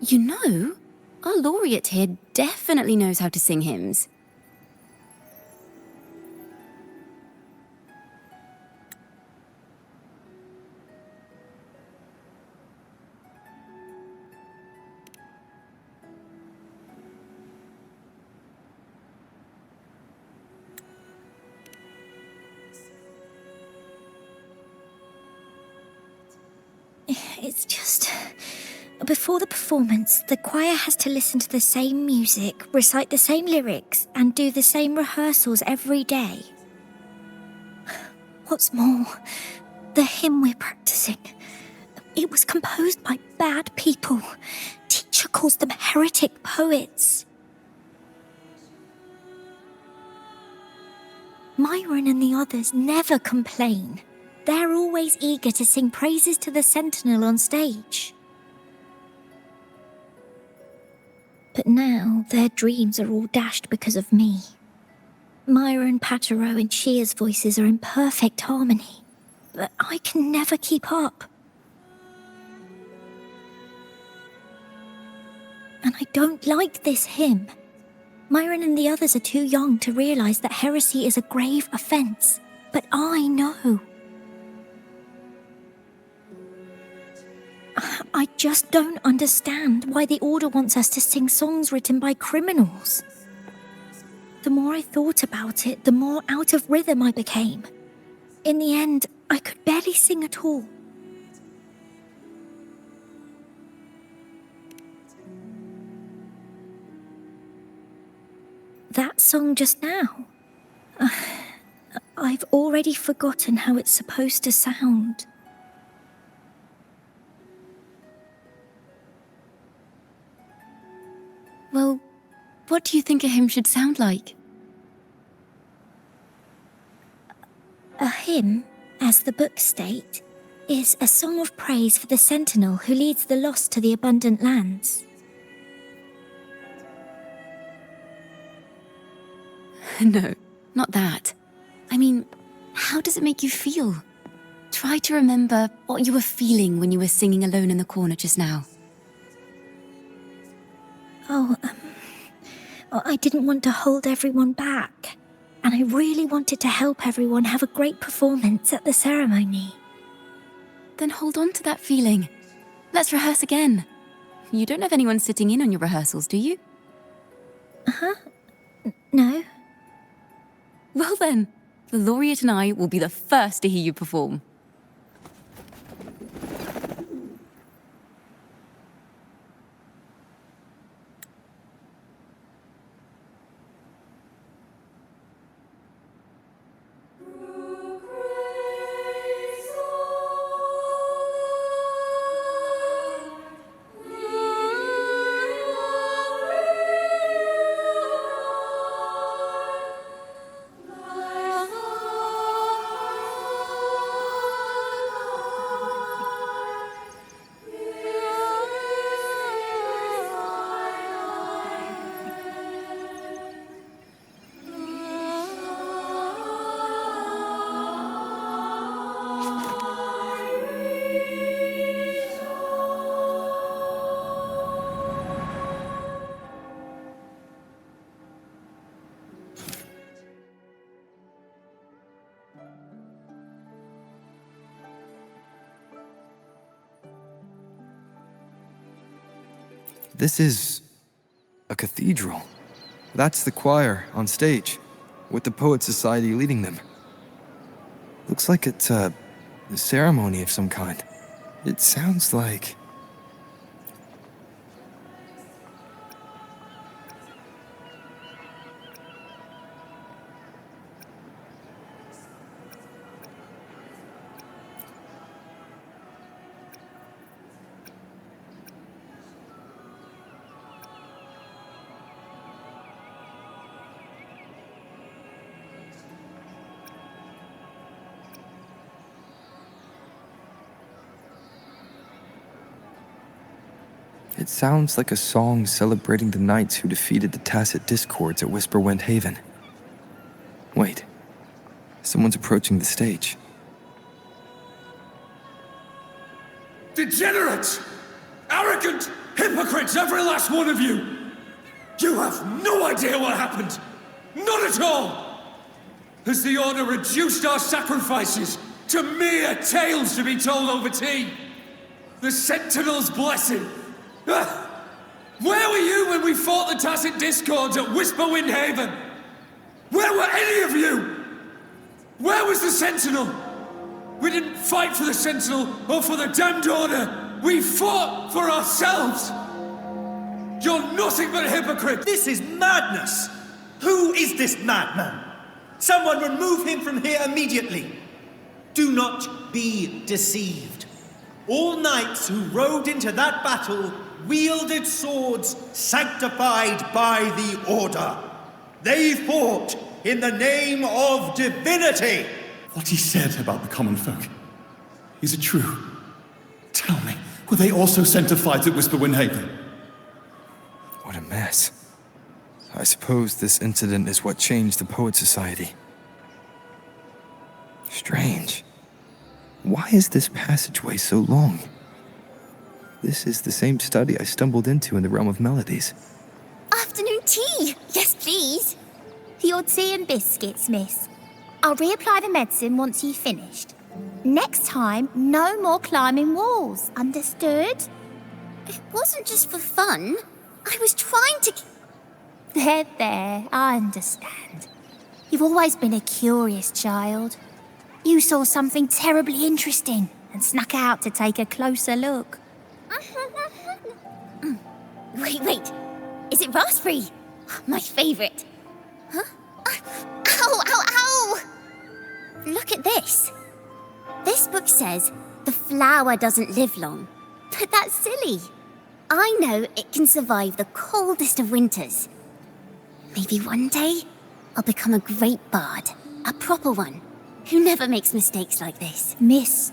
You know, our laureate here definitely knows how to sing hymns. It's just... Before the performance, the choir has to listen to the same music, recite the same lyrics, and do the same rehearsals every day. What's more, the hymn we're practicing, it was composed by bad people. Teacher calls them heretic poets. Myron and the others never complain. They're always eager to sing praises to the Sentinel on stage. But now their dreams are all dashed because of me. Myron, Patero, and Shear's voices are in perfect harmony, but I can never keep up. And I don't like this hymn. Myron and the others are too young to realize that heresy is a grave offense, but I know. I just don't understand why the Order wants us to sing songs written by criminals. The more I thought about it, the more out of rhythm I became. In the end, I could barely sing at all. That song just now. I've already forgotten how it's supposed to sound. Well, what do you think a hymn should sound like? A hymn, as the books state, is a song of praise for the Sentinel who leads the lost to the abundant lands. No, not that. I mean, how does it make you feel? Try to remember what you were feeling when you were singing alone in the corner just now. I didn't want to hold everyone back, and I really wanted to help everyone have a great performance at the ceremony. Then hold on to that feeling. Let's rehearse again. You don't have anyone sitting in on your rehearsals, do you? No. Well then, the laureate and I will be the first to hear you perform. This is a cathedral. That's the choir on stage, with the Poet Society leading them. Looks like it's a ceremony of some kind. It sounds like... It sounds like a song celebrating the knights who defeated the Tacit Discords at Whisperwind Haven. Wait, someone's approaching the stage. Degenerates! Arrogant hypocrites, every last one of you! You have no idea what happened! Not at all! Has the Order reduced our sacrifices to mere tales to be told over tea? The Sentinel's blessing! Where were you when we fought the Tacit Discords at Whisperwind Haven? Where were any of you? Where was the Sentinel? We didn't fight for the Sentinel or for the damned Order. We fought for ourselves. You're nothing but a hypocrite. This is madness! Who is this madman? Someone remove him from here immediately. Do not be deceived. All knights who rode into that battle wielded swords sanctified by the Order. They fought in the name of divinity. What he said about the common folk, is it true? Tell me, were they also sent to fight at Whisperwind Haven? What a mess. I suppose this incident is what changed the Poet Society. Strange. Why is this passageway so long? This is the same study I stumbled into in the Realm of Melodies. Afternoon tea! Yes, please. Your tea and biscuits, miss. I'll reapply the medicine once you've finished. Next time, no more climbing walls. Understood? It wasn't just for fun. I was trying to... There, I understand. You've always been a curious child. You saw something terribly interesting and snuck out to take a closer look. Wait. Is it raspberry? My favourite. Huh? Ow! Look at this. This book says the flower doesn't live long. But that's silly. I know it can survive the coldest of winters. Maybe one day I'll become a great bard. A proper one. Who never makes mistakes like this. Miss,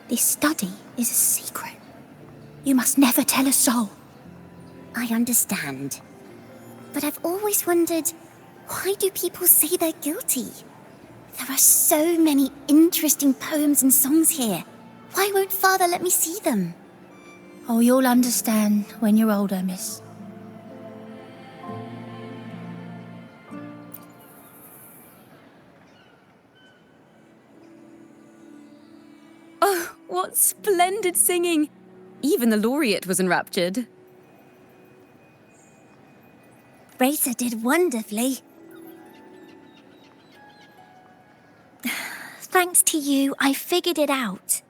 this study is a secret. You must never tell a soul. I understand. But I've always wondered, why do people say they're guilty? There are so many interesting poems and songs here. Why won't Father let me see them? Oh, you'll understand when you're older, miss. Oh, what splendid singing! Even the laureate was enraptured. Racer did wonderfully. Thanks to you, I figured it out.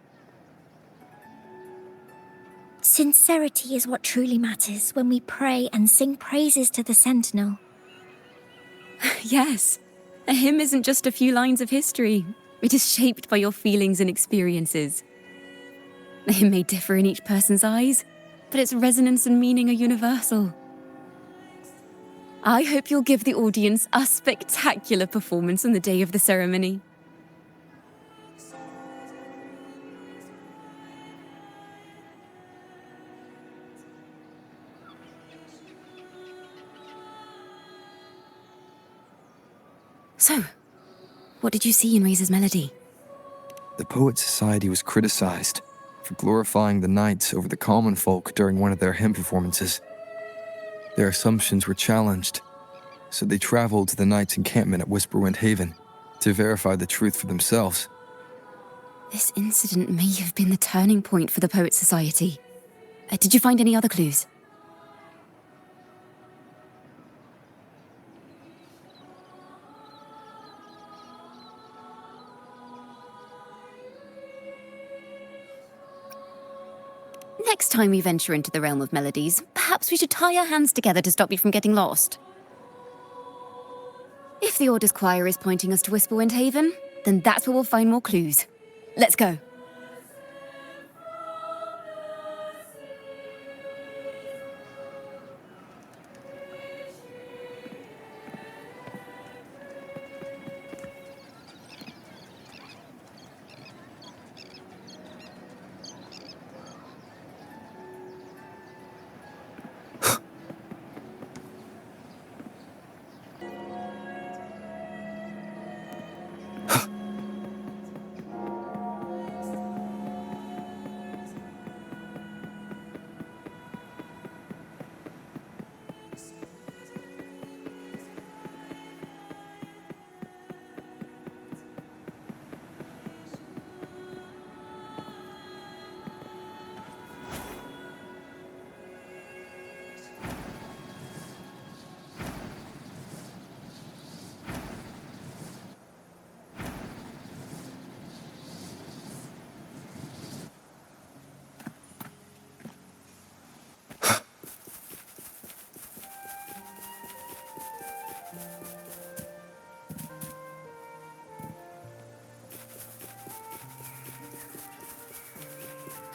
Sincerity is what truly matters when we pray and sing praises to the Sentinel. Yes, a hymn isn't just a few lines of history. It is shaped by your feelings and experiences. It may differ in each person's eyes, but its resonance and meaning are universal. I hope you'll give the audience a spectacular performance on the day of the ceremony. So, what did you see in Razor's melody? The Poet Society was criticized for glorifying the knights over the common folk during one of their hymn performances. Their assumptions were challenged, so they traveled to the knights' encampment at Whisperwind Haven to verify the truth for themselves. This incident may have been the turning point for the Poet Society. Did you find any other clues? Next time we venture into the realm of melodies, perhaps we should tie our hands together to stop you from getting lost. If the Order's choir is pointing us to Whisperwind Haven, then that's where we'll find more clues. Let's go.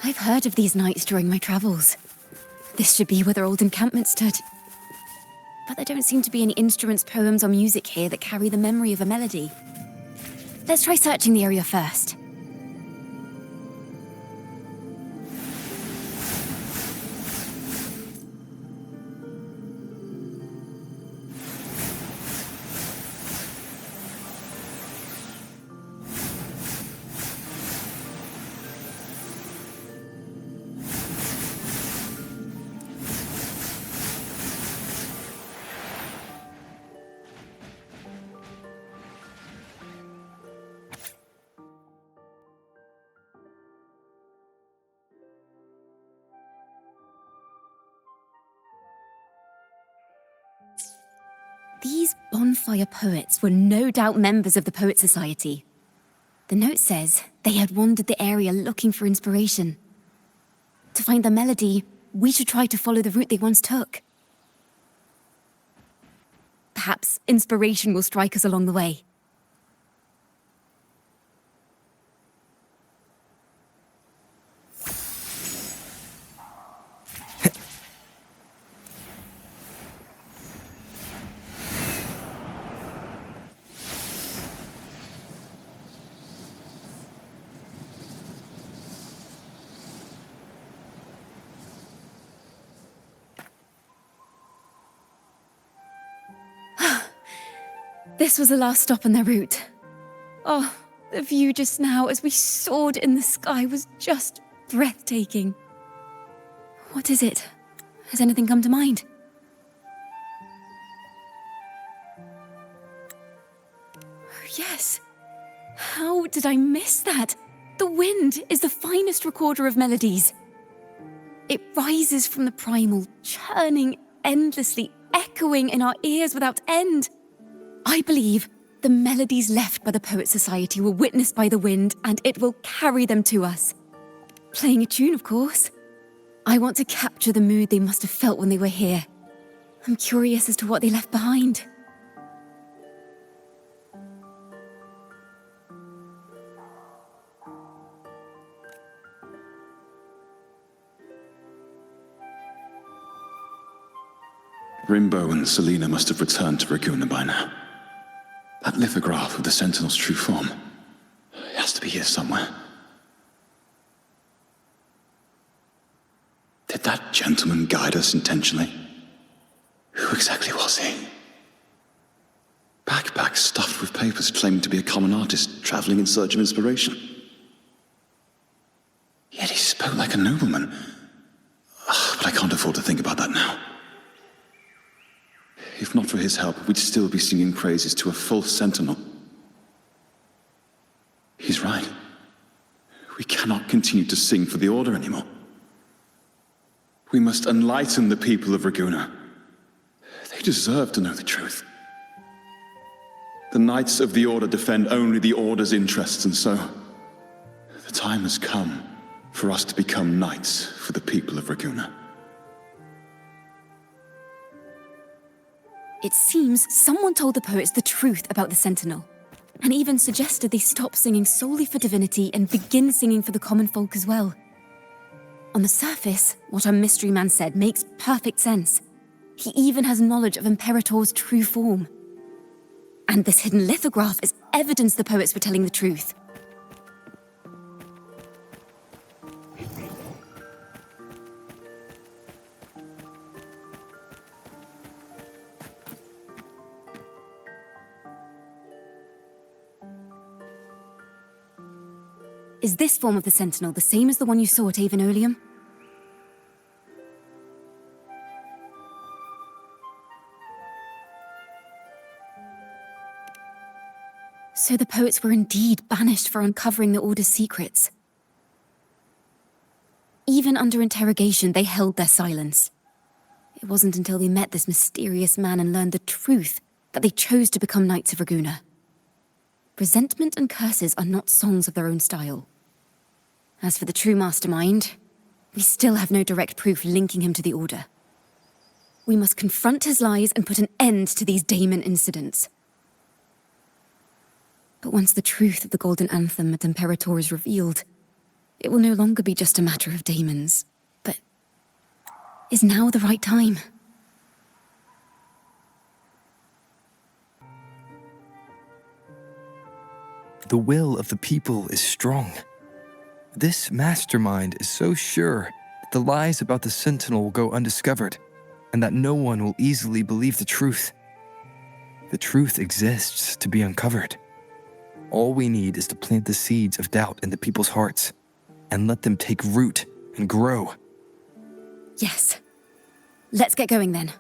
I've heard of these nights during my travels. This should be where their old encampment stood. But there don't seem to be any instruments, poems, or music here that carry the memory of a melody. Let's try searching the area first. These bonfire poets were no doubt members of the Poet Society. The note says they had wandered the area looking for inspiration. To find the melody, we should try to follow the route they once took. Perhaps inspiration will strike us along the way. This was the last stop on their route. Oh, the view just now as we soared in the sky was just breathtaking. What is it? Has anything come to mind? Oh, yes. How did I miss that? The wind is the finest recorder of melodies. It rises from the primal, churning endlessly, echoing in our ears without end. I believe the melodies left by the Poet Society were witnessed by the wind, and it will carry them to us. Playing a tune, of course. I want to capture the mood they must have felt when they were here. I'm curious as to what they left behind. Rimbo and Selena must have returned to Raguna by now. That lithograph of the Sentinel's true form. It has to be here somewhere. Did that gentleman guide us intentionally? Who exactly was he? Backpack stuffed with papers claiming to be a common artist traveling in search of inspiration. Yet he spoke like a nobleman. But I can't afford to think about that now. If not for his help, we'd still be singing praises to a false sentinel. He's right. We cannot continue to sing for the Order anymore. We must enlighten the people of Raguna. They deserve to know the truth. The Knights of the Order defend only the Order's interests, and so the time has come For us to become knights for the people of Raguena. It seems someone told the poets the truth about the Sentinel, and even suggested they stop singing solely for divinity and begin singing for the common folk as well. On the surface, what our mystery man said makes perfect sense. He even has knowledge of Imperator's true form. And this hidden lithograph is evidence the poets were telling the truth. Is this form of the Sentinel the same as the one you saw at Avenolium? So the poets were indeed banished for uncovering the Order's secrets. Even under interrogation, they held their silence. It wasn't until they met this mysterious man and learned the truth that they chose to become Knights of Raguena. Resentment and curses are not songs of their own style. As for the true mastermind, we still have no direct proof linking him to the Order. We must confront his lies and put an end to these daemon incidents. But once the truth of the Golden Anthem at Imperator is revealed, it will no longer be just a matter of daemons. But is now the right time? The will of the people is strong. This mastermind is so sure that the lies about the Sentinel will go undiscovered, and that no one will easily believe the truth. The truth exists to be uncovered. All we need is to plant the seeds of doubt in the people's hearts, and let them take root and grow. Yes. Let's get going then.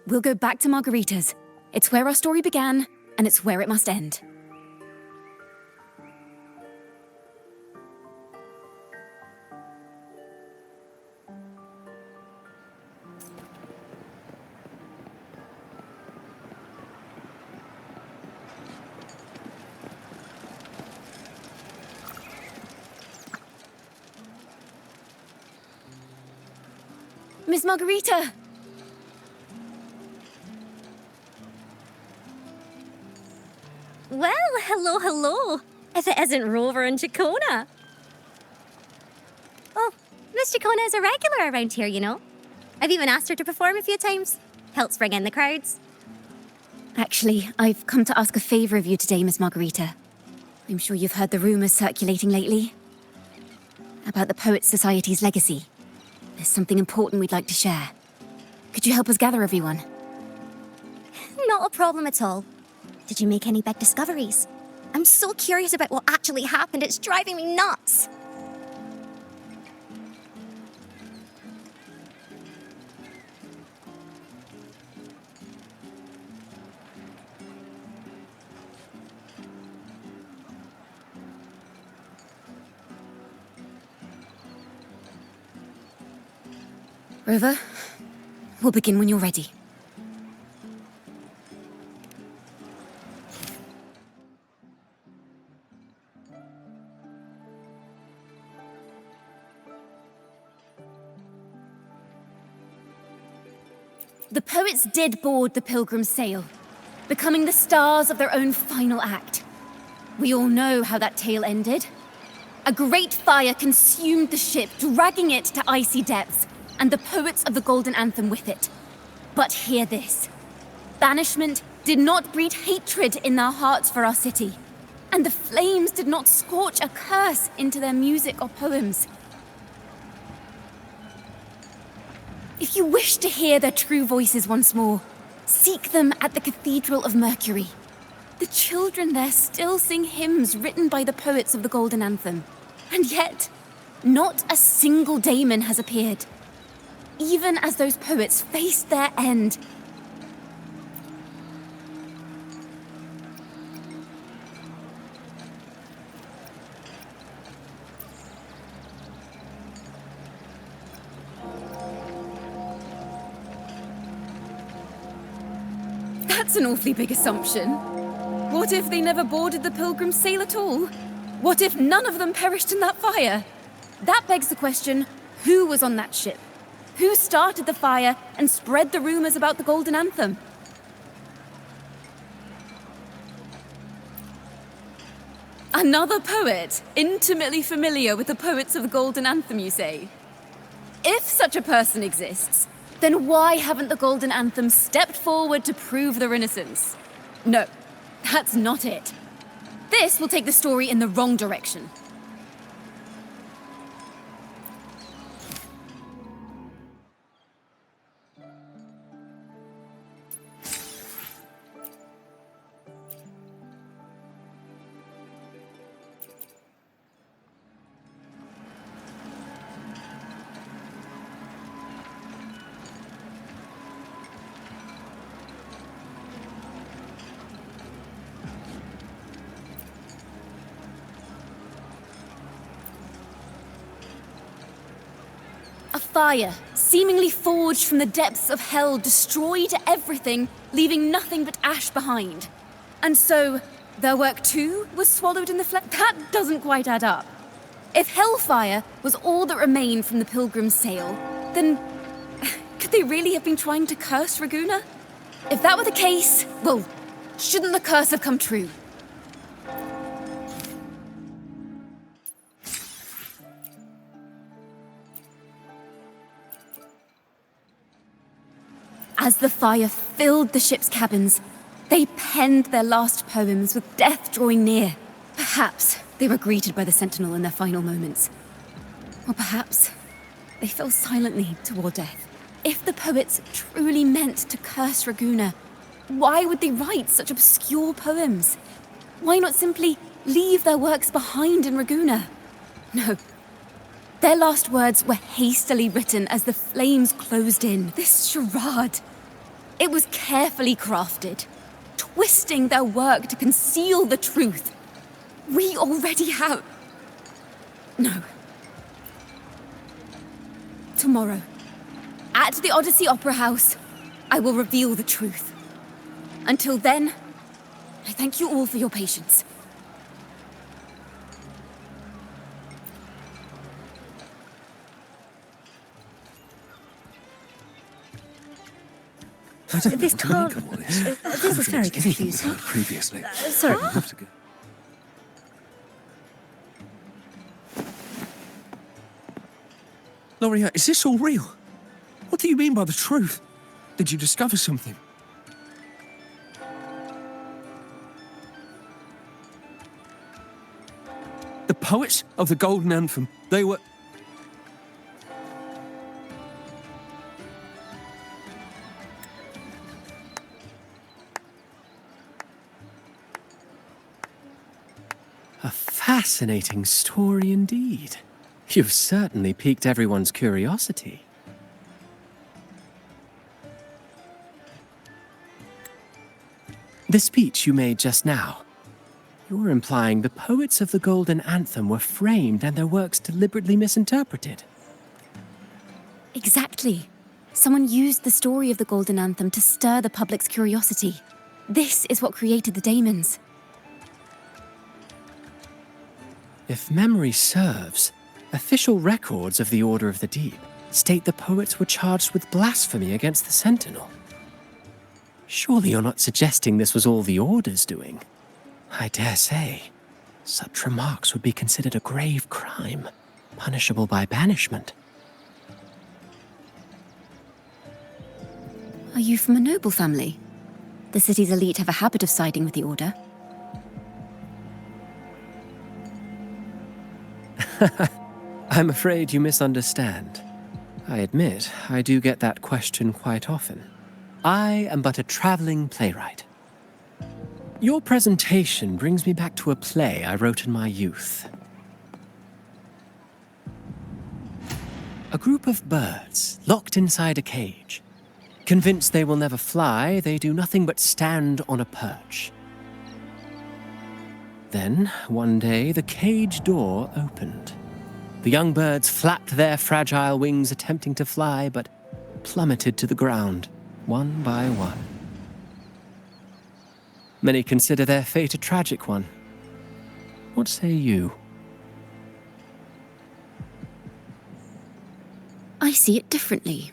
We'll go back to Margarita's. It's where our story began, and it's where it must end. Miss Margarita! Well, hello. If it isn't Rover and Ciaccona. Oh, Miss Ciaccona is a regular around here, you know. I've even asked her to perform a few times. Helps bring in the crowds. Actually, I've come to ask a favor of you today, Miss Margarita. I'm sure you've heard the rumors circulating lately about the Poets Society's legacy. There's something important we'd like to share. Could you help us gather everyone? Not a problem at all. Did you make any big discoveries? I'm so curious about what actually happened. It's driving me nuts. Rover, we'll begin when you're ready. The poets did board the Pilgrim's sail, becoming the stars of their own final act. We all know how that tale ended. A great fire consumed the ship, dragging it to icy depths, and the poets of the Golden Anthem with it. But hear this. Banishment did not breed hatred in their hearts for our city, and the flames did not scorch a curse into their music or poems. If you wish to hear their true voices once more, seek them at the Cathedral of Mercury. The children there still sing hymns written by the poets of the Golden Anthem. And yet, not a single daemon has appeared. Even as those poets faced their end. That's an awfully big assumption. What if they never boarded the Pilgrim's sail at all? What if none of them perished in that fire? That begs the question, who was on that ship? Who started the fire and spread the rumors about the Golden Anthem? Another poet, intimately familiar with the poets of the Golden Anthem, you say? If such a person exists, then why haven't the Golden Anthem stepped forward to prove their innocence? No, that's not it. This will take the story in the wrong direction. A fire, seemingly forged from the depths of hell, destroyed everything, leaving nothing but ash behind. And so, their work too was swallowed in the flame? That doesn't quite add up. If hellfire was all that remained from the Pilgrim's sail, then could they really have been trying to curse Raguena? If that were the case, well, shouldn't the curse have come true? As the fire filled the ship's cabins, they penned their last poems with death drawing near. Perhaps they were greeted by the Sentinel in their final moments. Or perhaps they fell silently toward death. If the poets truly meant to curse Raguena, why would they write such obscure poems? Why not simply leave their works behind in Raguena? No. Their last words were hastily written as the flames closed in. This charade. It was carefully crafted, twisting their work to conceal the truth. We already have... No. Tomorrow, at the Odyssey Opera House, I will reveal the truth. Until then, I thank you all for your patience. This can't... This is very confusing. Previously. Sorry. I have to go. Loria, is this all real? What do you mean by the truth? Did you discover something? The poets of the Golden Anthem, they were... A fascinating story indeed. You've certainly piqued everyone's curiosity. The speech you made just now, you're implying the poets of the Golden Anthem were framed and their works deliberately misinterpreted. Exactly. Someone used the story of the Golden Anthem to stir the public's curiosity. This is what created the daemons. If memory serves, official records of the Order of the Deep state the poets were charged with blasphemy against the Sentinel. Surely you're not suggesting this was all the Order's doing? I dare say, such remarks would be considered a grave crime, punishable by banishment. Are you from a noble family? The city's elite have a habit of siding with the Order. I'm afraid you misunderstand. I admit, I do get that question quite often. I am but a traveling playwright. Your presentation brings me back to a play I wrote in my youth. A group of birds, locked inside a cage. Convinced they will never fly, they do nothing but stand on a perch. Then, one day, the cage door opened. The young birds flapped their fragile wings, attempting to fly, but plummeted to the ground, one by one. Many consider their fate a tragic one. What say you? I see it differently.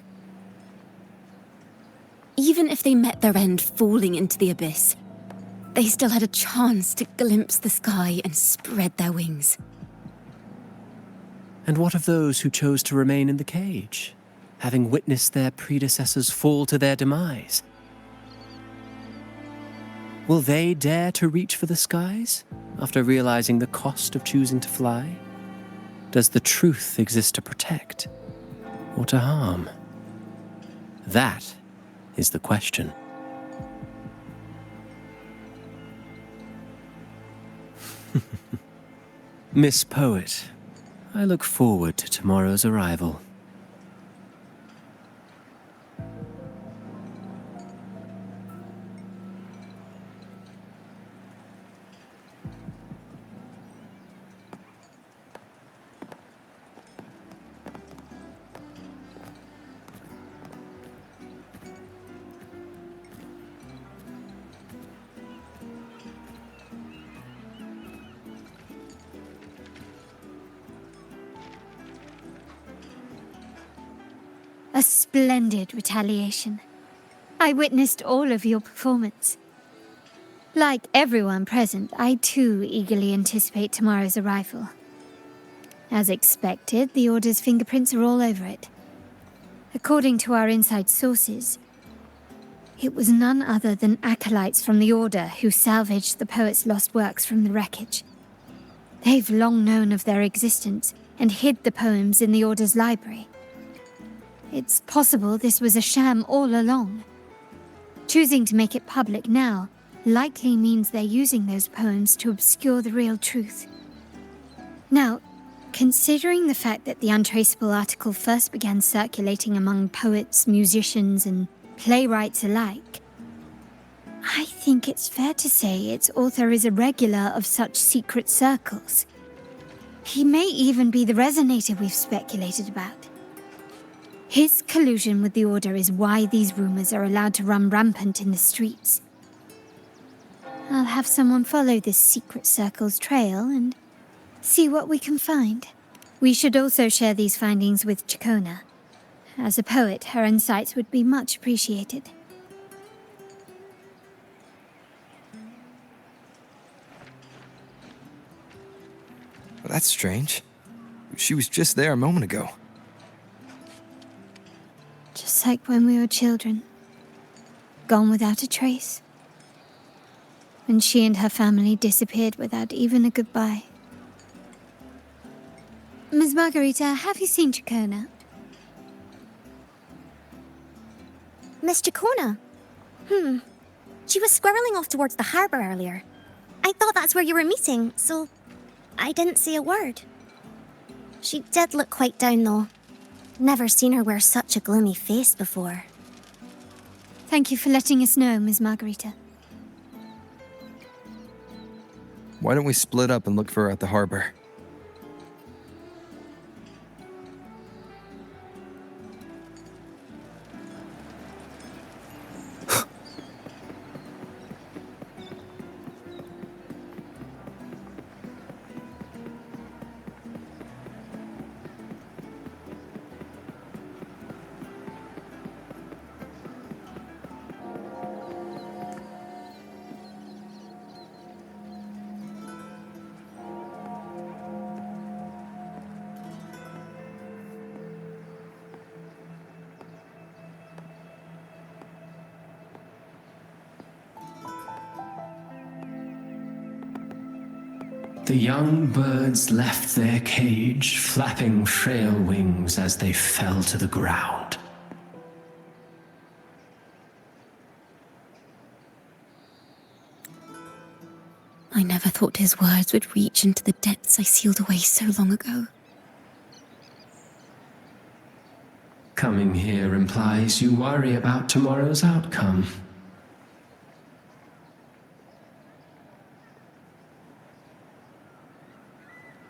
Even if they met their end falling into the abyss, they still had a chance to glimpse the sky and spread their wings. And what of those who chose to remain in the cage, having witnessed their predecessors fall to their demise? Will they dare to reach for the skies after realizing the cost of choosing to fly? Does the truth exist to protect or to harm? That is the question. Miss Poet, I look forward to tomorrow's arrival. A splendid retaliation. I witnessed all of your performance. Like everyone present, I too eagerly anticipate tomorrow's arrival. As expected, the Order's fingerprints are all over it. According to our inside sources, it was none other than acolytes from the Order who salvaged the poet's lost works from the wreckage. They've long known of their existence and hid the poems in the Order's library. It's possible this was a sham all along. Choosing to make it public now likely means they're using those poems to obscure the real truth. Now, considering the fact that the untraceable article first began circulating among poets, musicians, and playwrights alike, I think it's fair to say its author is a regular of such secret circles. He may even be the resonator we've speculated about. His collusion with the Order is why these rumors are allowed to run rampant in the streets. I'll have someone follow this secret circle's trail and see what we can find. We should also share these findings with Ciaccona. As a poet, her insights would be much appreciated. Well, that's strange. She was just there a moment ago. Just like when we were children. Gone without a trace. When she and her family disappeared without even a goodbye. Ms. Margarita, have you seen Ciaccona? Miss Ciaccona? She was squirreling off towards the harbour earlier. I thought that's where you were meeting, so I didn't say a word. She did look quite down, though. Never seen her wear such a gloomy face before. Thank you for letting us know, Ms. Margarita. Why don't we split up and look for her at the harbor? The young birds left their cage, flapping frail wings as they fell to the ground. I never thought his words would reach into the depths I sealed away so long ago. Coming here implies you worry about tomorrow's outcome.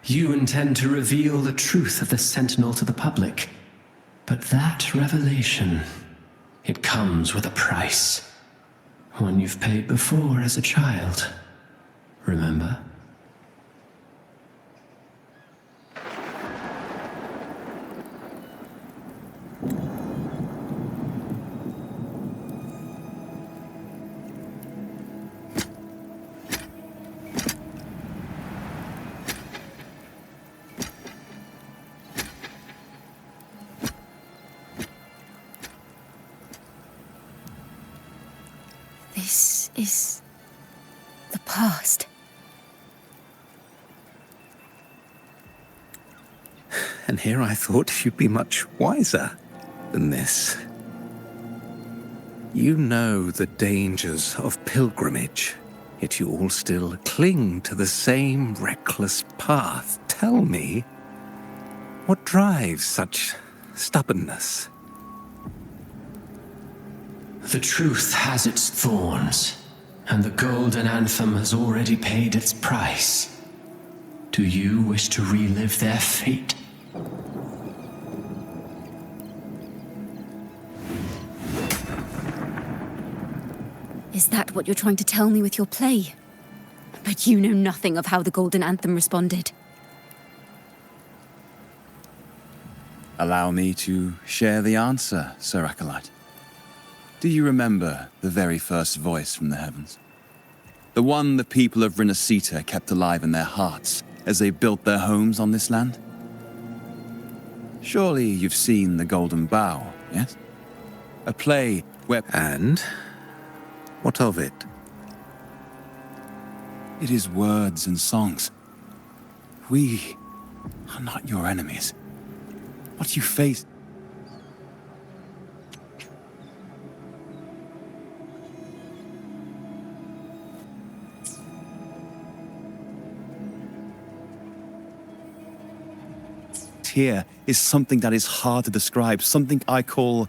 You intend to reveal the truth of the Sentinel to the public. But that revelation, it comes with a price. One you've paid before as a child. Remember? This is the past. And here I thought you'd be much wiser than this. You know the dangers of pilgrimage, yet you all still cling to the same reckless path. Tell me, what drives such stubbornness? The truth has its thorns, and the golden anthem has already paid its price. Do you wish to relive their fate? Is that what you're trying to tell me with your play? But you know nothing of how the golden anthem responded. Allow me to share the answer, Sir Acolyte. Do you remember the very first voice from the heavens? The one the people of Renacita kept alive in their hearts as they built their homes on this land? Surely you've seen The Golden Bough, yes? A play where... And? What of it? It is words and songs. We are not your enemies. What you face... here is something that is hard to describe, something I call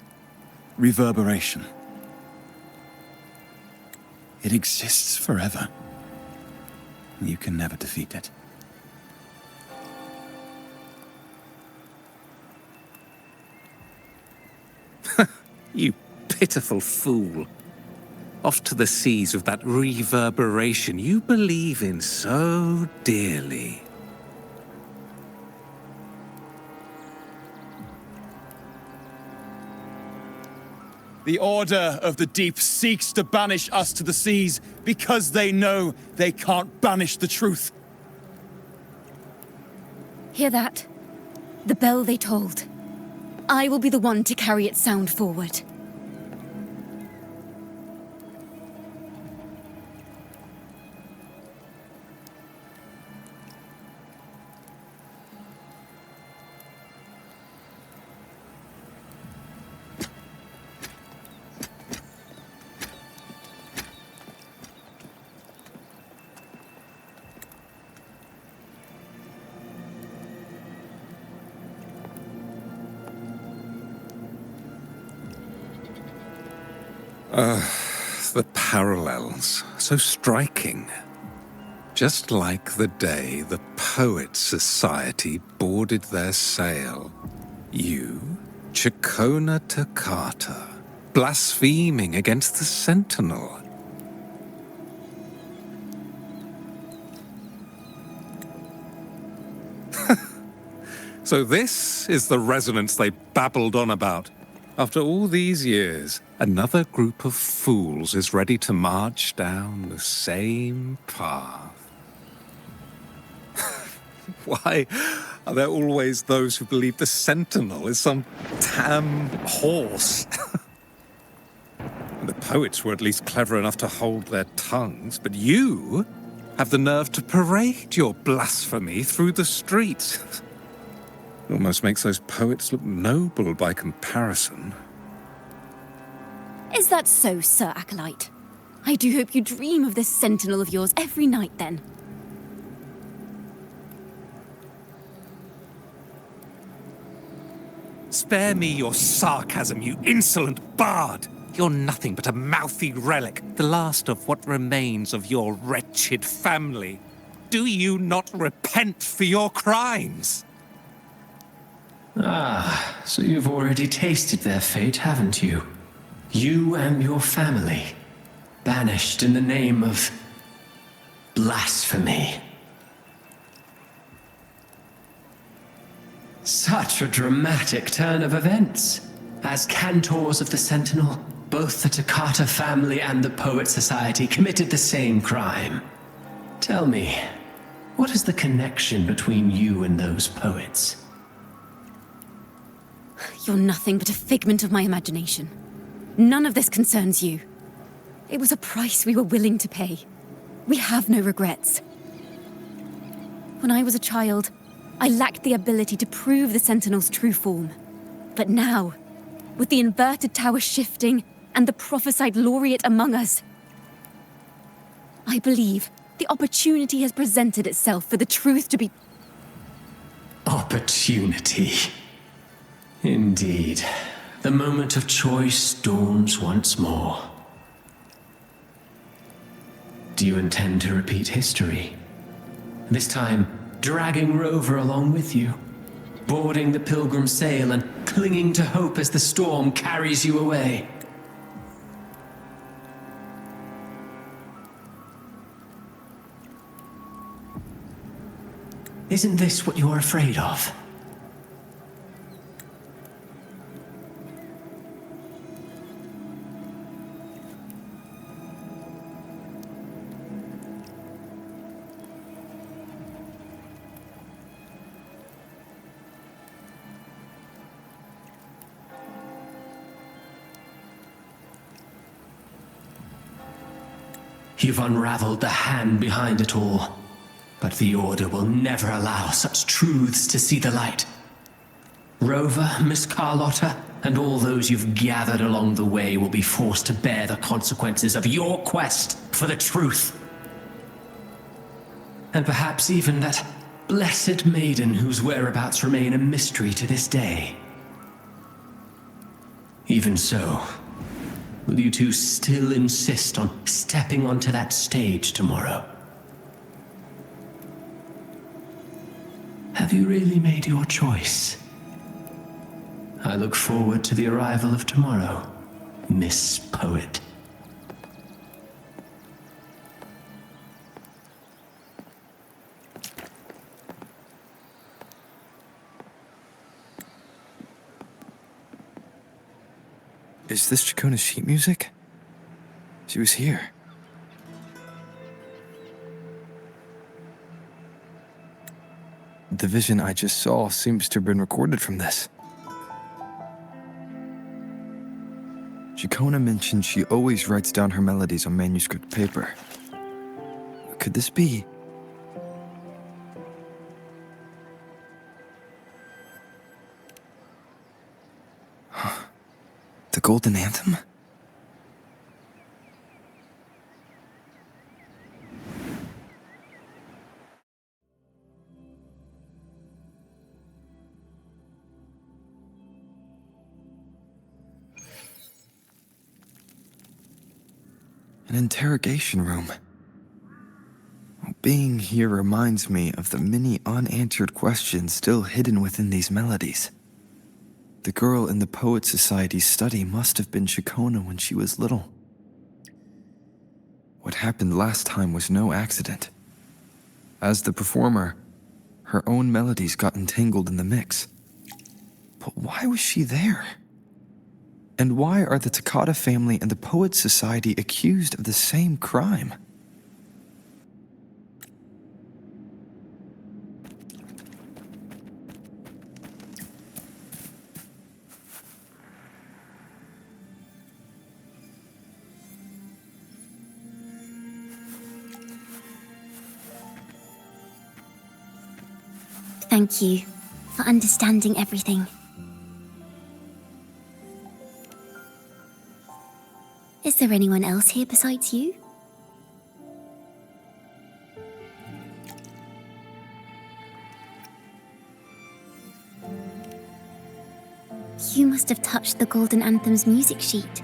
reverberation. It exists forever. You can never defeat it. You pitiful fool. Off to the seas with that reverberation you believe in so dearly. The Order of the Deep seeks to banish us to the seas because they know they can't banish the truth. Hear that? The bell they tolled. I will be the one to carry its sound forward. The parallels, so striking. Just like the day the Poets Society boarded their sail. You, Ciaccona Toccata, blaspheming against the Sentinel. So this is the resonance they babbled on about. After all these years, another group of fools is ready to march down the same path. Why are there always those who believe the Sentinel is some damn horse? The poets were at least clever enough to hold their tongues, but you have the nerve to parade your blasphemy through the streets. Almost makes those poets look noble by comparison. Is that so, Sir Acolyte? I do hope you dream of this sentinel of yours every night, then. Spare me your sarcasm, you insolent bard! You're nothing but a mouthy relic, the last of what remains of your wretched family. Do you not repent for your crimes? Ah, so you've already tasted their fate, haven't you? You and your family, banished in the name of blasphemy. Such a dramatic turn of events. As cantors of the Sentinel, both the Toccata family and the Poet Society committed the same crime. Tell me, what is the connection between you and those poets? You're nothing but a figment of my imagination. None of this concerns you. It was a price we were willing to pay. We have no regrets. When I was a child, I lacked the ability to prove the Sentinel's true form. But now, with the inverted tower shifting and the prophesied laureate among us, I believe the opportunity has presented itself for the truth to be... Opportunity. Indeed. The moment of choice dawns once more. Do you intend to repeat history? This time, dragging Rover along with you, boarding the pilgrim sail and clinging to hope as the storm carries you away. Isn't this what you're afraid of? You've unraveled the hand behind it all, but the Order will never allow such truths to see the light. Rover, Miss Carlotta, and all those you've gathered along the way will be forced to bear the consequences of your quest for the truth. And perhaps even that blessed maiden whose whereabouts remain a mystery to this day. Even so, will you two still insist on stepping onto that stage tomorrow? Have you really made your choice? I look forward to the arrival of tomorrow, Miss Poet. Is this Ciaccona's sheet music? She was here. The vision I just saw seems to have been recorded from this. Ciaccona mentioned she always writes down her melodies on manuscript paper. Could this be? The Golden Anthem? An interrogation room. Being here reminds me of the many unanswered questions still hidden within these melodies. The girl in the Poet Society's study must have been Ciaccona when she was little. What happened last time was no accident. As the performer, her own melodies got entangled in the mix. But why was she there? And why are the Takata family and the Poet Society accused of the same crime? Thank you for understanding everything. Is there anyone else here besides you? You must have touched the Golden Anthem's music sheet.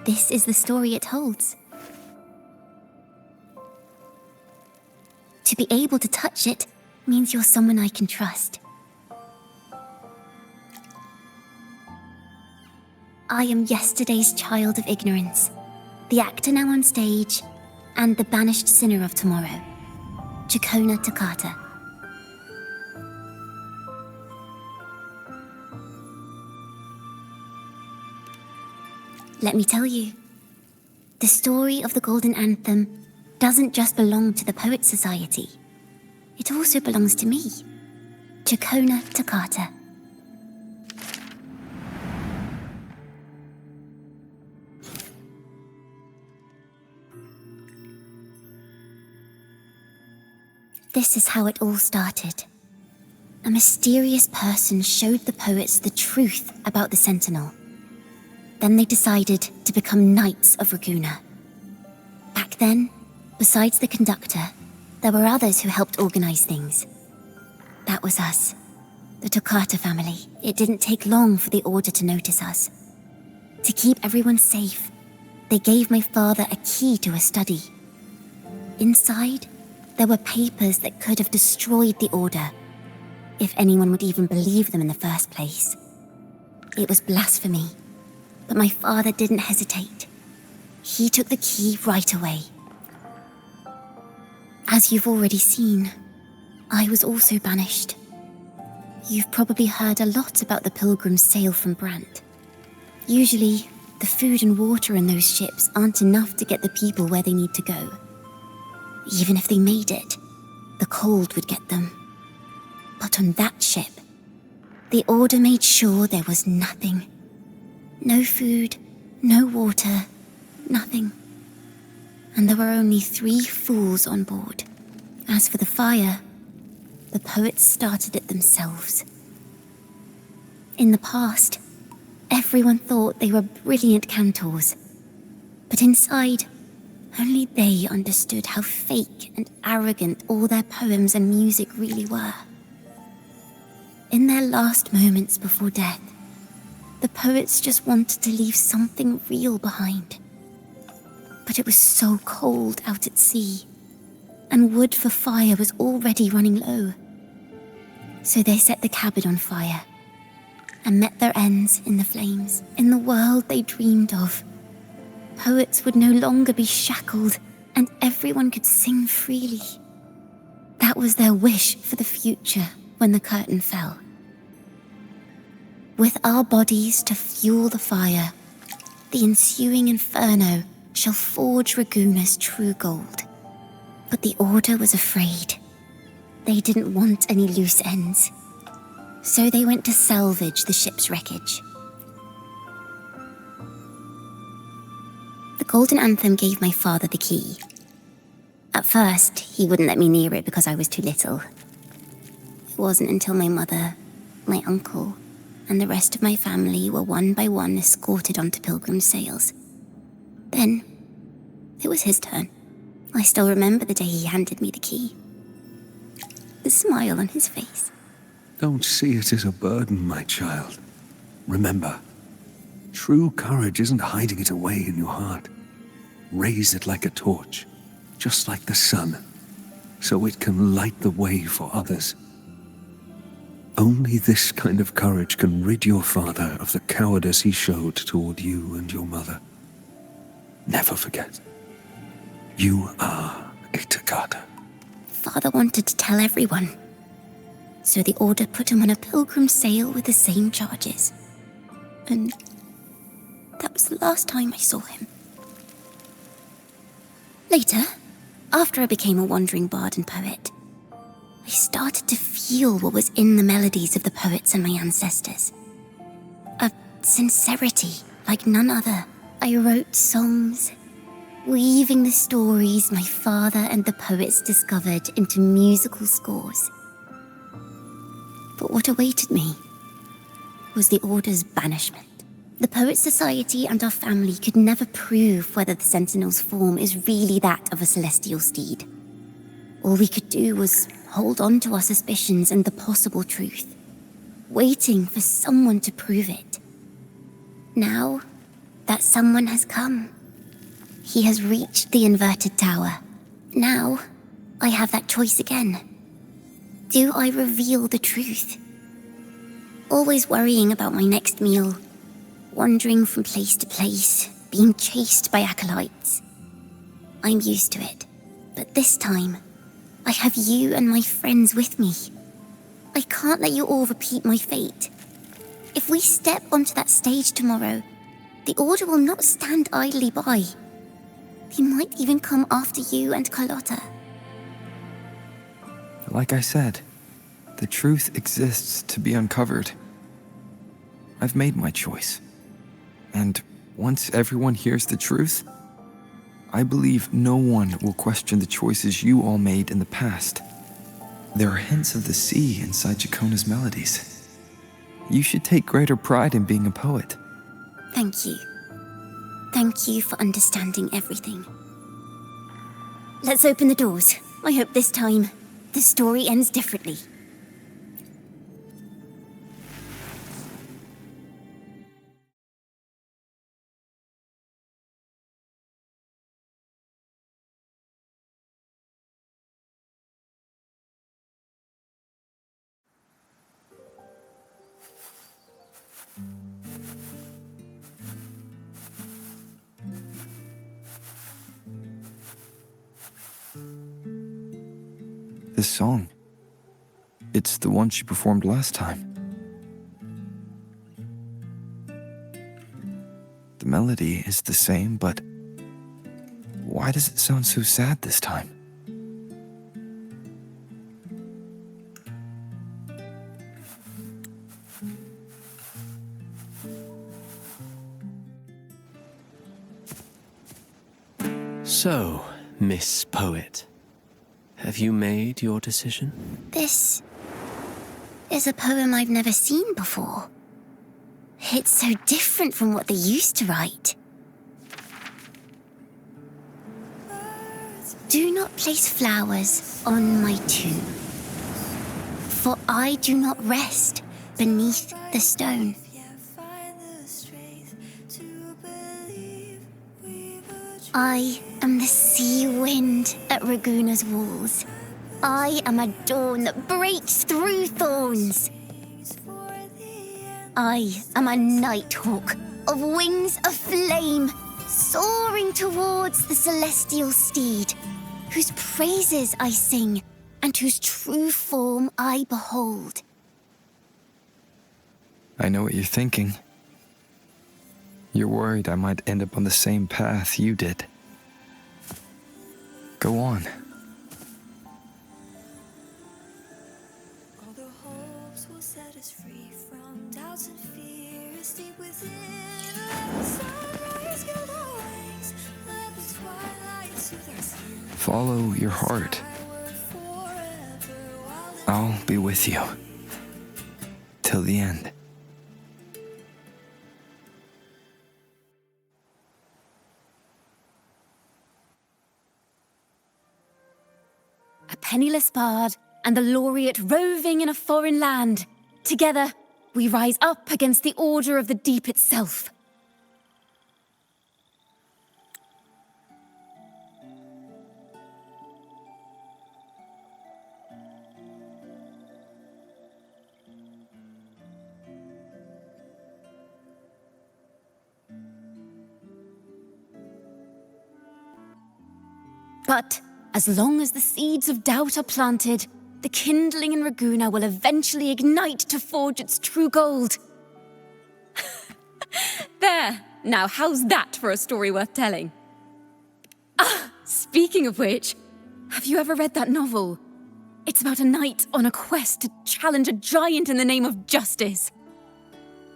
This is the story it holds. To be able to touch it means you're someone I can trust. I am yesterday's child of ignorance, the actor now on stage, and the banished sinner of tomorrow, Ciaccona Takata. Let me tell you, the story of the Golden Anthem doesn't just belong to the Poet Society. It also belongs to me, Ciaccona Takata. This is how it all started. A mysterious person showed the poets the truth about the Sentinel. Then they decided to become Knights of Raguena. Back then, besides the conductor, there were others who helped organize things. That was us, the Toccata family. It didn't take long for the Order to notice us. To keep everyone safe, they gave my father a key to a study. Inside, there were papers that could have destroyed the Order, if anyone would even believe them in the first place. It was blasphemy, but my father didn't hesitate. He took the key right away. As you've already seen, I was also banished. You've probably heard a lot about the pilgrims' sail from Brant. Usually, the food and water in those ships aren't enough to get the people where they need to go. Even if they made it, the cold would get them. But on that ship, the Order made sure there was nothing. No food, no water, nothing. And there were only 3 fools on board. As for the fire, the poets started it themselves. In the past, everyone thought they were brilliant cantors. But inside, only they understood how fake and arrogant all their poems and music really were. In their last moments before death, the poets just wanted to leave something real behind. But it was so cold out at sea, and wood for fire was already running low. So they set the cabin on fire, and met their ends in the flames. In the world they dreamed of, poets would no longer be shackled, and everyone could sing freely. That was their wish for the future when the curtain fell. With our bodies to fuel the fire, the ensuing inferno shall forge Raguena's true gold. But the Order was afraid. They didn't want any loose ends. So they went to salvage the ship's wreckage. The Golden Anthem gave my father the key. At first, he wouldn't let me near it because I was too little. It wasn't until my mother, my uncle, and the rest of my family were one by one escorted onto pilgrim sails. Then, it was his turn. I still remember the day he handed me the key. The smile on his face. Don't see it as a burden, my child. Remember, true courage isn't hiding it away in your heart. Raise it like a torch, just like the sun, so it can light the way for others. Only this kind of courage can rid your father of the cowardice he showed toward you and your mother. Never forget, you are a Toccata. Father wanted to tell everyone. So the Order put him on a pilgrim sail with the same charges. And that was the last time I saw him. Later, after I became a wandering bard and poet, I started to feel what was in the melodies of the poets and my ancestors. A sincerity like none other. I wrote songs, weaving the stories my father and the poets discovered into musical scores. But what awaited me was the Order's banishment. The Poets Society and our family could never prove whether the Sentinel's form is really that of a celestial steed. All we could do was hold on to our suspicions and the possible truth, waiting for someone to prove it. Now, that someone has come. He has reached the inverted tower. Now, I have that choice again. Do I reveal the truth? Always worrying about my next meal, wandering from place to place, being chased by acolytes. I'm used to it, but this time, I have you and my friends with me. I can't let you all repeat my fate. If we step onto that stage tomorrow, the Order will not stand idly by. He might even come after you and Carlotta. Like I said, the truth exists to be uncovered. I've made my choice. And once everyone hears the truth, I believe no one will question the choices you all made in the past. There are hints of the sea inside Ciaccona's melodies. You should take greater pride in being a poet. Thank you. Thank you for understanding everything. Let's open the doors. I hope this time, the story ends differently. This song, it's the one she performed last time. The melody is the same, but why does it sound so sad this time? So, Miss Poet, have you made your decision? This is a poem I've never seen before. It's so different from what they used to write. Do not place flowers on my tomb, for I do not rest beneath the stone. I am the sea wind at Raguna's walls. I am a dawn that breaks through thorns. I am a nighthawk of wings of flame, soaring towards the celestial steed, whose praises I sing and whose true form I behold. I know what you're thinking. You're worried I might end up on the same path you did. Go on. All the hopes will set us free from doubts and fears deep within. Let the sunrise gild our wings. Let the twilight soothe our skin. Follow your heart. I'll be with you. Till the end. A penniless bard and the laureate roving in a foreign land. Together, we rise up against the order of the deep itself. But as long as the seeds of doubt are planted, the kindling in Raguna will eventually ignite to forge its true gold. There! Now, how's that for a story worth telling? Ah, speaking of which, have you ever read that novel? It's about a knight on a quest to challenge a giant in the name of justice.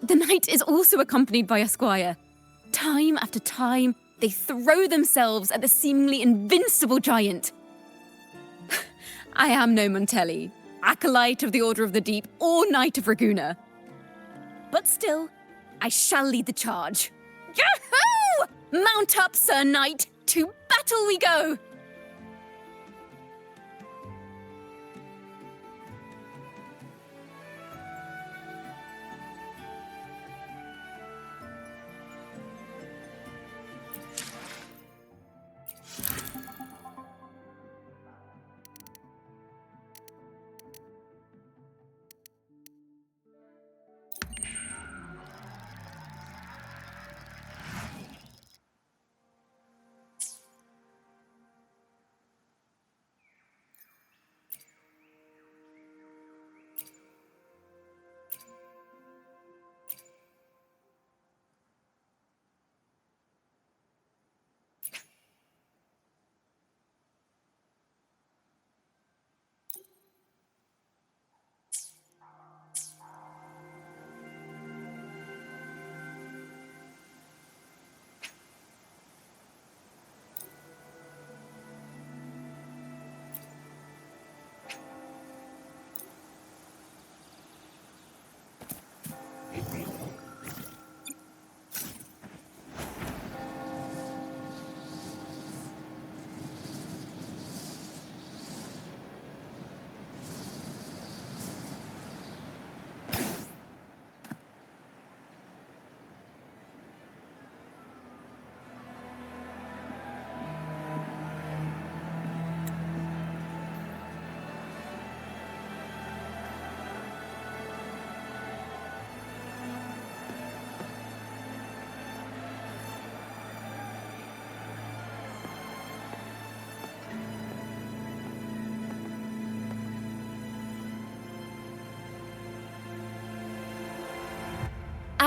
The knight is also accompanied by a squire. Time after time, they throw themselves at the seemingly invincible giant. I am no Montelli, acolyte of the Order of the Deep, or Knight of Raguna. But still, I shall lead the charge. Yahoo! Mount up, Sir Knight! To battle we go!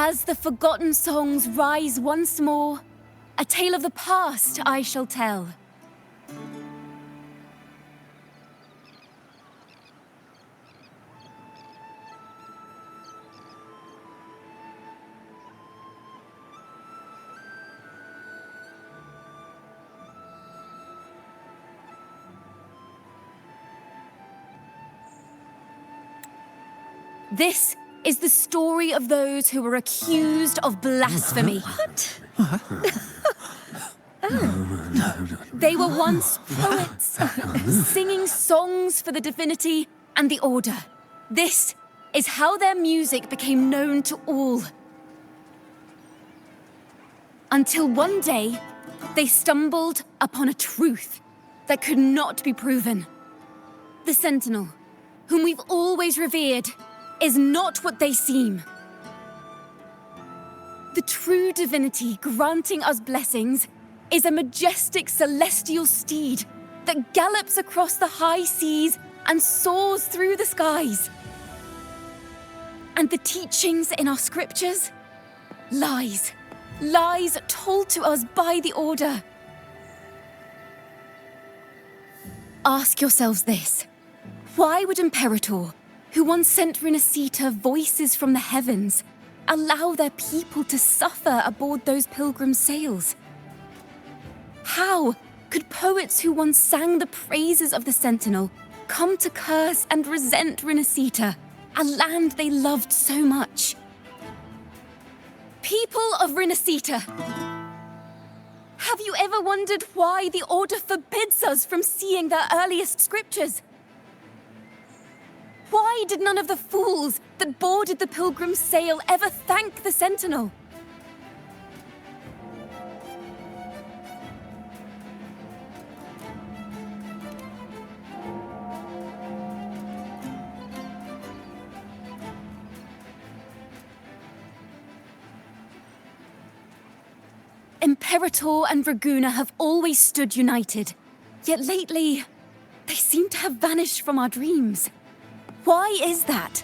As the forgotten songs rise once more, a tale of the past I shall tell. This is the story of those who were accused of blasphemy. What? They were once poets, singing songs for the divinity and the order. This is how their music became known to all. Until one day, they stumbled upon a truth that could not be proven. The Sentinel, whom we've always revered, is not what they seem. The true divinity granting us blessings is a majestic celestial steed that gallops across the high seas and soars through the skies. And the teachings in our scriptures? Lies. Lies told to us by the Order. Ask yourselves this. Why would Imperator, who once sent Renacita voices from the heavens, allow their people to suffer aboard those pilgrim sails? How could poets who once sang the praises of the Sentinel come to curse and resent Renacita, a land they loved so much? People of Renacita, have you ever wondered why the Order forbids us from seeing their earliest scriptures? Why did none of the fools that boarded the pilgrim's sail ever thank the Sentinel? Imperator and Draguna have always stood united, yet lately, they seem to have vanished from our dreams. Why is that?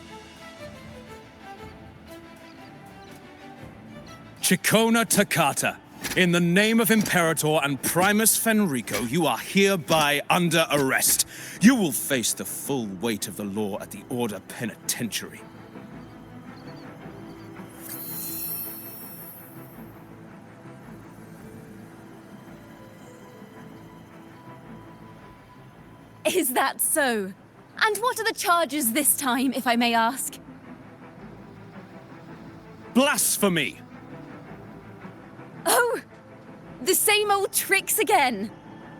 Ciaccona Toccata, in the name of Imperator and Primus Fenrico, you are hereby under arrest. You will face the full weight of the law at the Order Penitentiary. Is that so? And what are the charges this time, if I may ask? Blasphemy! Oh! The same old tricks again!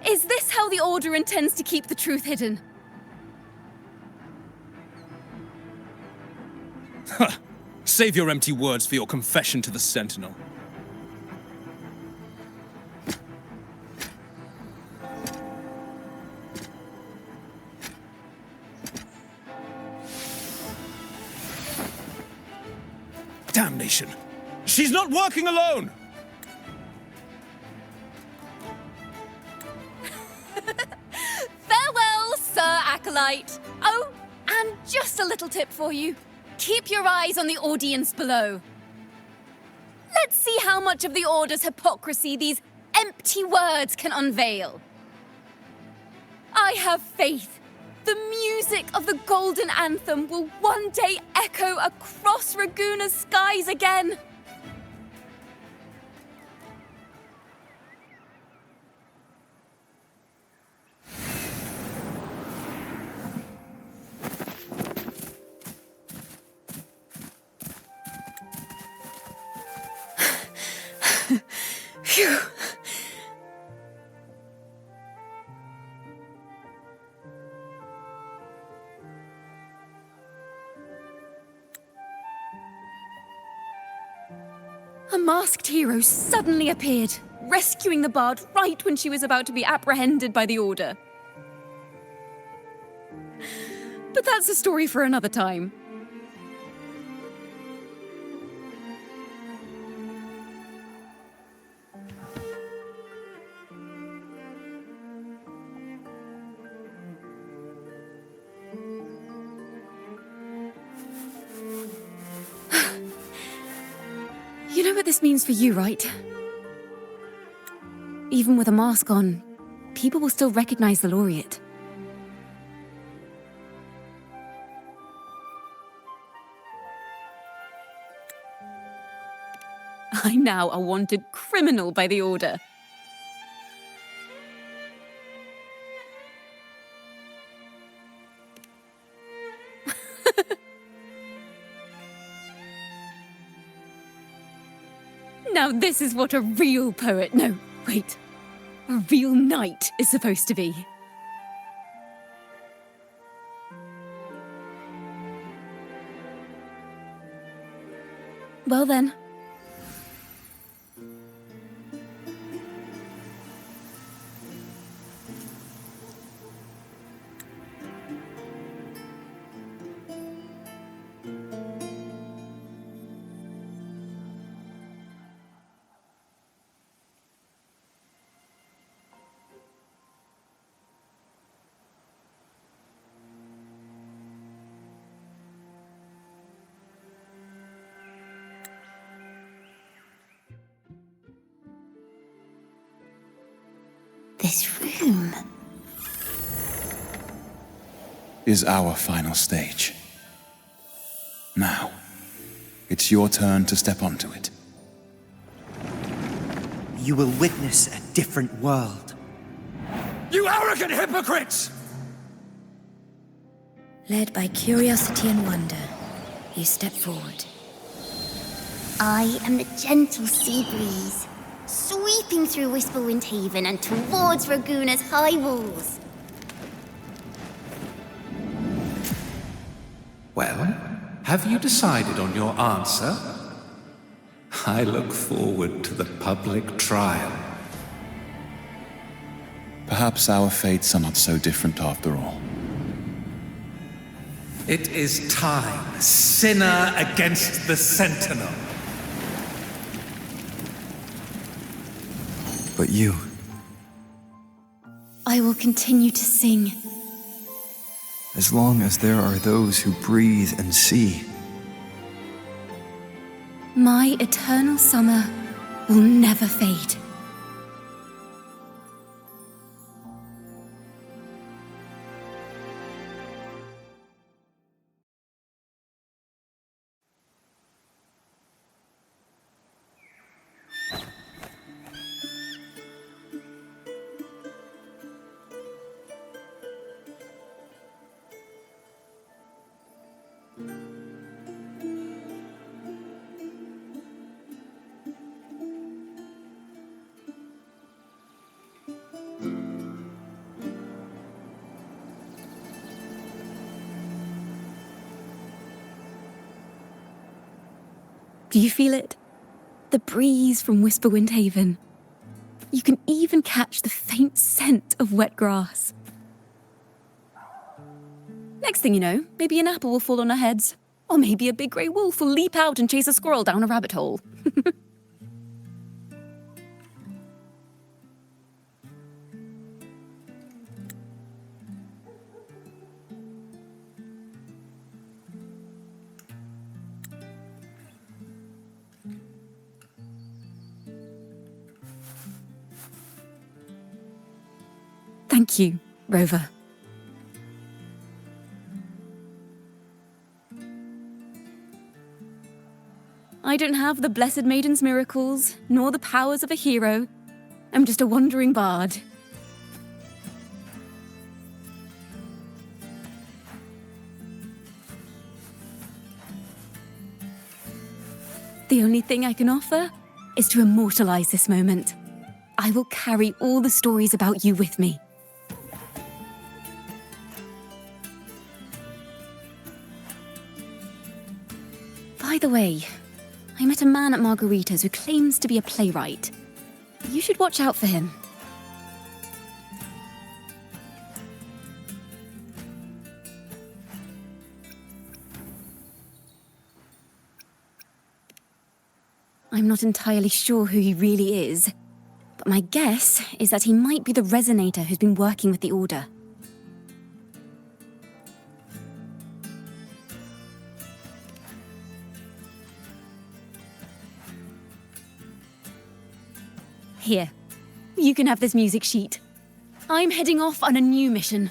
Is this how the Order intends to keep the truth hidden? Huh. Save your empty words for your confession to the Sentinel. Damnation! She's not working alone! Farewell, Sir Acolyte! Oh, and just a little tip for you. Keep your eyes on the audience below. Let's see how much of the Order's hypocrisy these empty words can unveil. I have faith. The music of the Golden Anthem will one day echo across Raguna's skies again. Phew. A masked hero suddenly appeared, rescuing the bard right when she was about to be apprehended by the Order. But that's a story for another time. You know what this means for you, right? Even with a mask on, people will still recognize the laureate. I'm now a wanted criminal by the Order. Now this is what a real poet, no, wait, a real knight is supposed to be. Well then. This room is our final stage. Now, it's your turn to step onto it. You will witness a different world. You arrogant hypocrites! Led by curiosity and wonder, you step forward. I am the gentle sea breeze, sweeping through Whisperwind Haven and towards Raguna's high walls. Well, have you decided on your answer? I look forward to the public trial. Perhaps our fates are not so different after all. It is time, sinner against the Sentinel. But you... I will continue to sing. As long as there are those who breathe and see. My eternal summer will never fade. Do you feel it? The breeze from Whisperwind Haven. You can even catch the faint scent of wet grass. Next thing you know, maybe an apple will fall on our heads. Or maybe a big grey wolf will leap out and chase a squirrel down a rabbit hole. Thank you, Rover. I don't have the Blessed Maiden's miracles, nor the powers of a hero. I'm just a wandering bard. The only thing I can offer is to immortalize this moment. I will carry all the stories about you with me. By the way, I met a man at Margarita's who claims to be a playwright. You should watch out for him. I'm not entirely sure who he really is, but my guess is that he might be the resonator who's been working with the Order. Here, you can have this music sheet. I'm heading off on a new mission.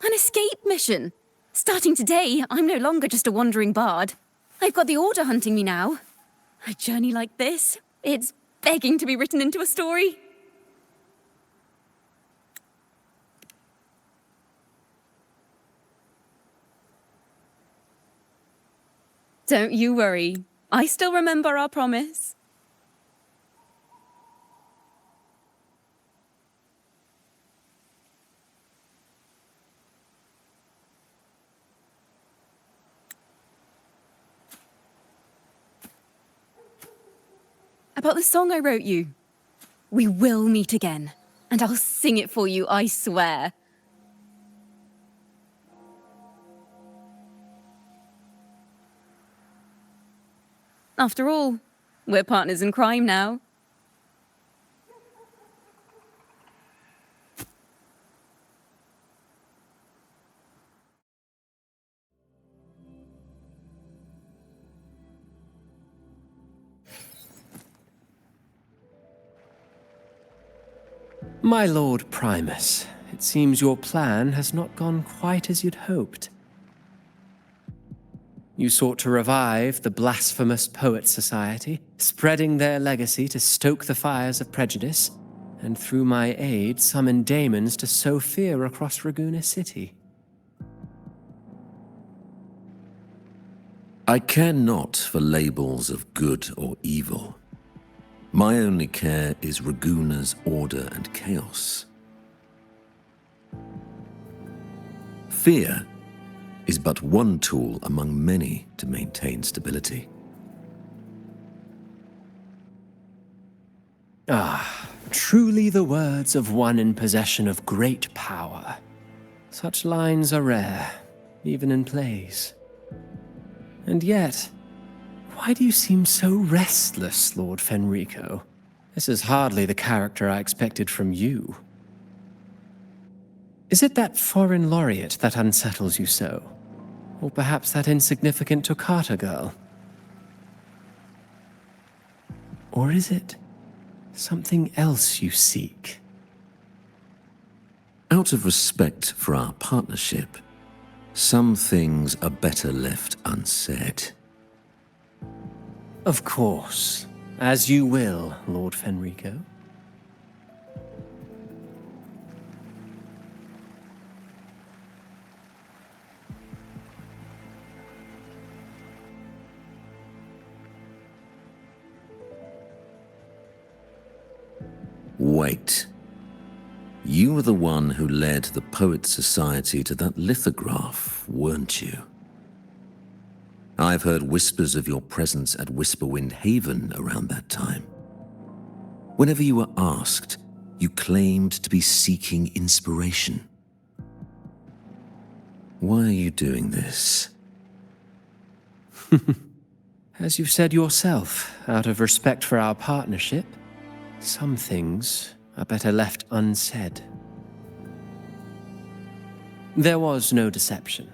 An escape mission. Starting today, I'm no longer just a wandering bard. I've got the Order hunting me now. A journey like this, it's begging to be written into a story. Don't you worry. I still remember our promise. About the song I wrote you. We will meet again, and I'll sing it for you, I swear. After all, we're partners in crime now. My Lord Primus, it seems your plan has not gone quite as you'd hoped. You sought to revive the blasphemous Poets Society, spreading their legacy to stoke the fires of prejudice, and through my aid summon daemons to sow fear across Raguena City. I care not for labels of good or evil. My only care is Raguena's order and chaos. Fear is but one tool among many to maintain stability. Ah, truly the words of one in possession of great power. Such lines are rare, even in plays. And yet, why do you seem so restless, Lord Fenrico? This is hardly the character I expected from you. Is it that foreign laureate that unsettles you so? Or perhaps that insignificant Toccata girl? Or is it something else you seek? Out of respect for our partnership, some things are better left unsaid. Of course. As you will, Lord Fenrico. Wait. You were the one who led the Poets Society to that lithograph, weren't you? I've heard whispers of your presence at Whisperwind Haven around that time. Whenever you were asked, you claimed to be seeking inspiration. Why are you doing this? As you've said yourself, out of respect for our partnership, some things are better left unsaid. There was no deception.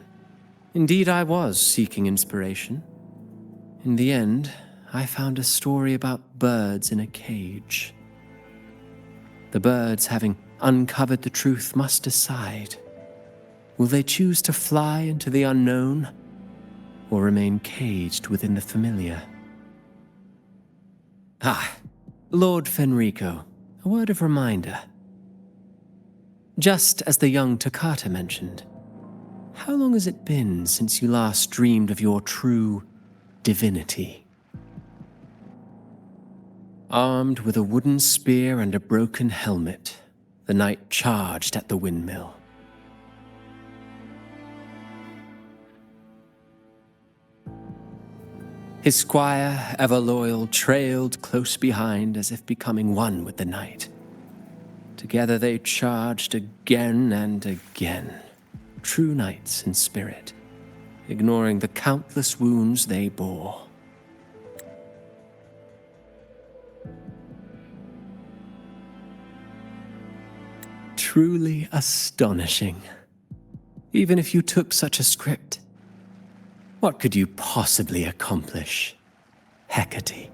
Indeed, I was seeking inspiration. In the end, I found a story about birds in a cage. The birds, having uncovered the truth, must decide. Will they choose to fly into the unknown, or remain caged within the familiar? Ah, Lord Fenrico, a word of reminder. Just as the young Toccata mentioned, how long has it been since you last dreamed of your true divinity? Armed with a wooden spear and a broken helmet, the knight charged at the windmill. His squire, ever loyal, trailed close behind as if becoming one with the knight. Together they charged again and again, true knights in spirit. ignoring the countless wounds they bore. Truly astonishing. Even if you took such a script, what could you possibly accomplish, Hecate?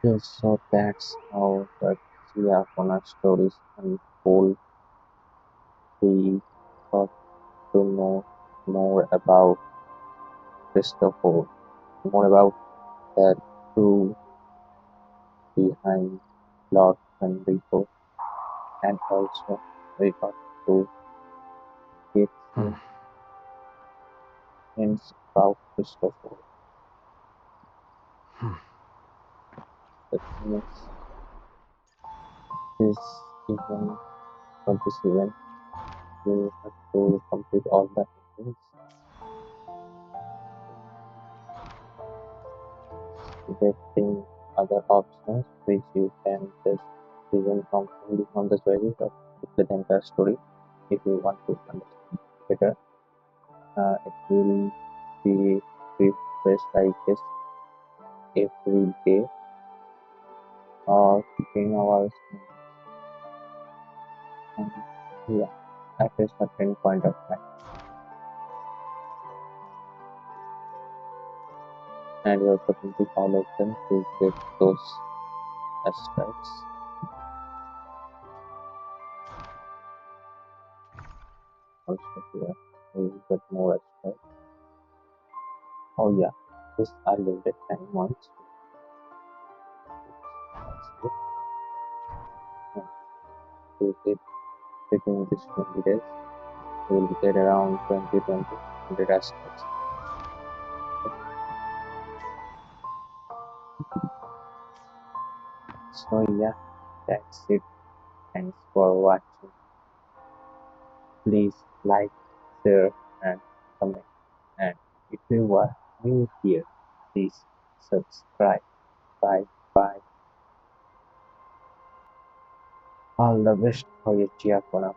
Yes, so that's how the Ciaccona stories unfold. We got to know more about Christopher, more about the truth behind Lord Enrico, and also we got to get some hints about Christopher. The thing is, this event for this event, you have to complete all the things, getting other options which you can just listen from only from the choices of the entire story if you want to understand better. It will be refreshed, I guess, every day or 15 hours. And yeah, at a certain point of time. And you have to complete all of them to get those aspects. Also here, we will get more aspects. Oh yeah, this I lived at 10 months. And to get between these 20 days, we will get around 100 aspects. So yeah, that's it. Thanks for watching. Please like, share, and comment. And if you are new here, please subscribe. Bye bye. All the best for your Ciaccona.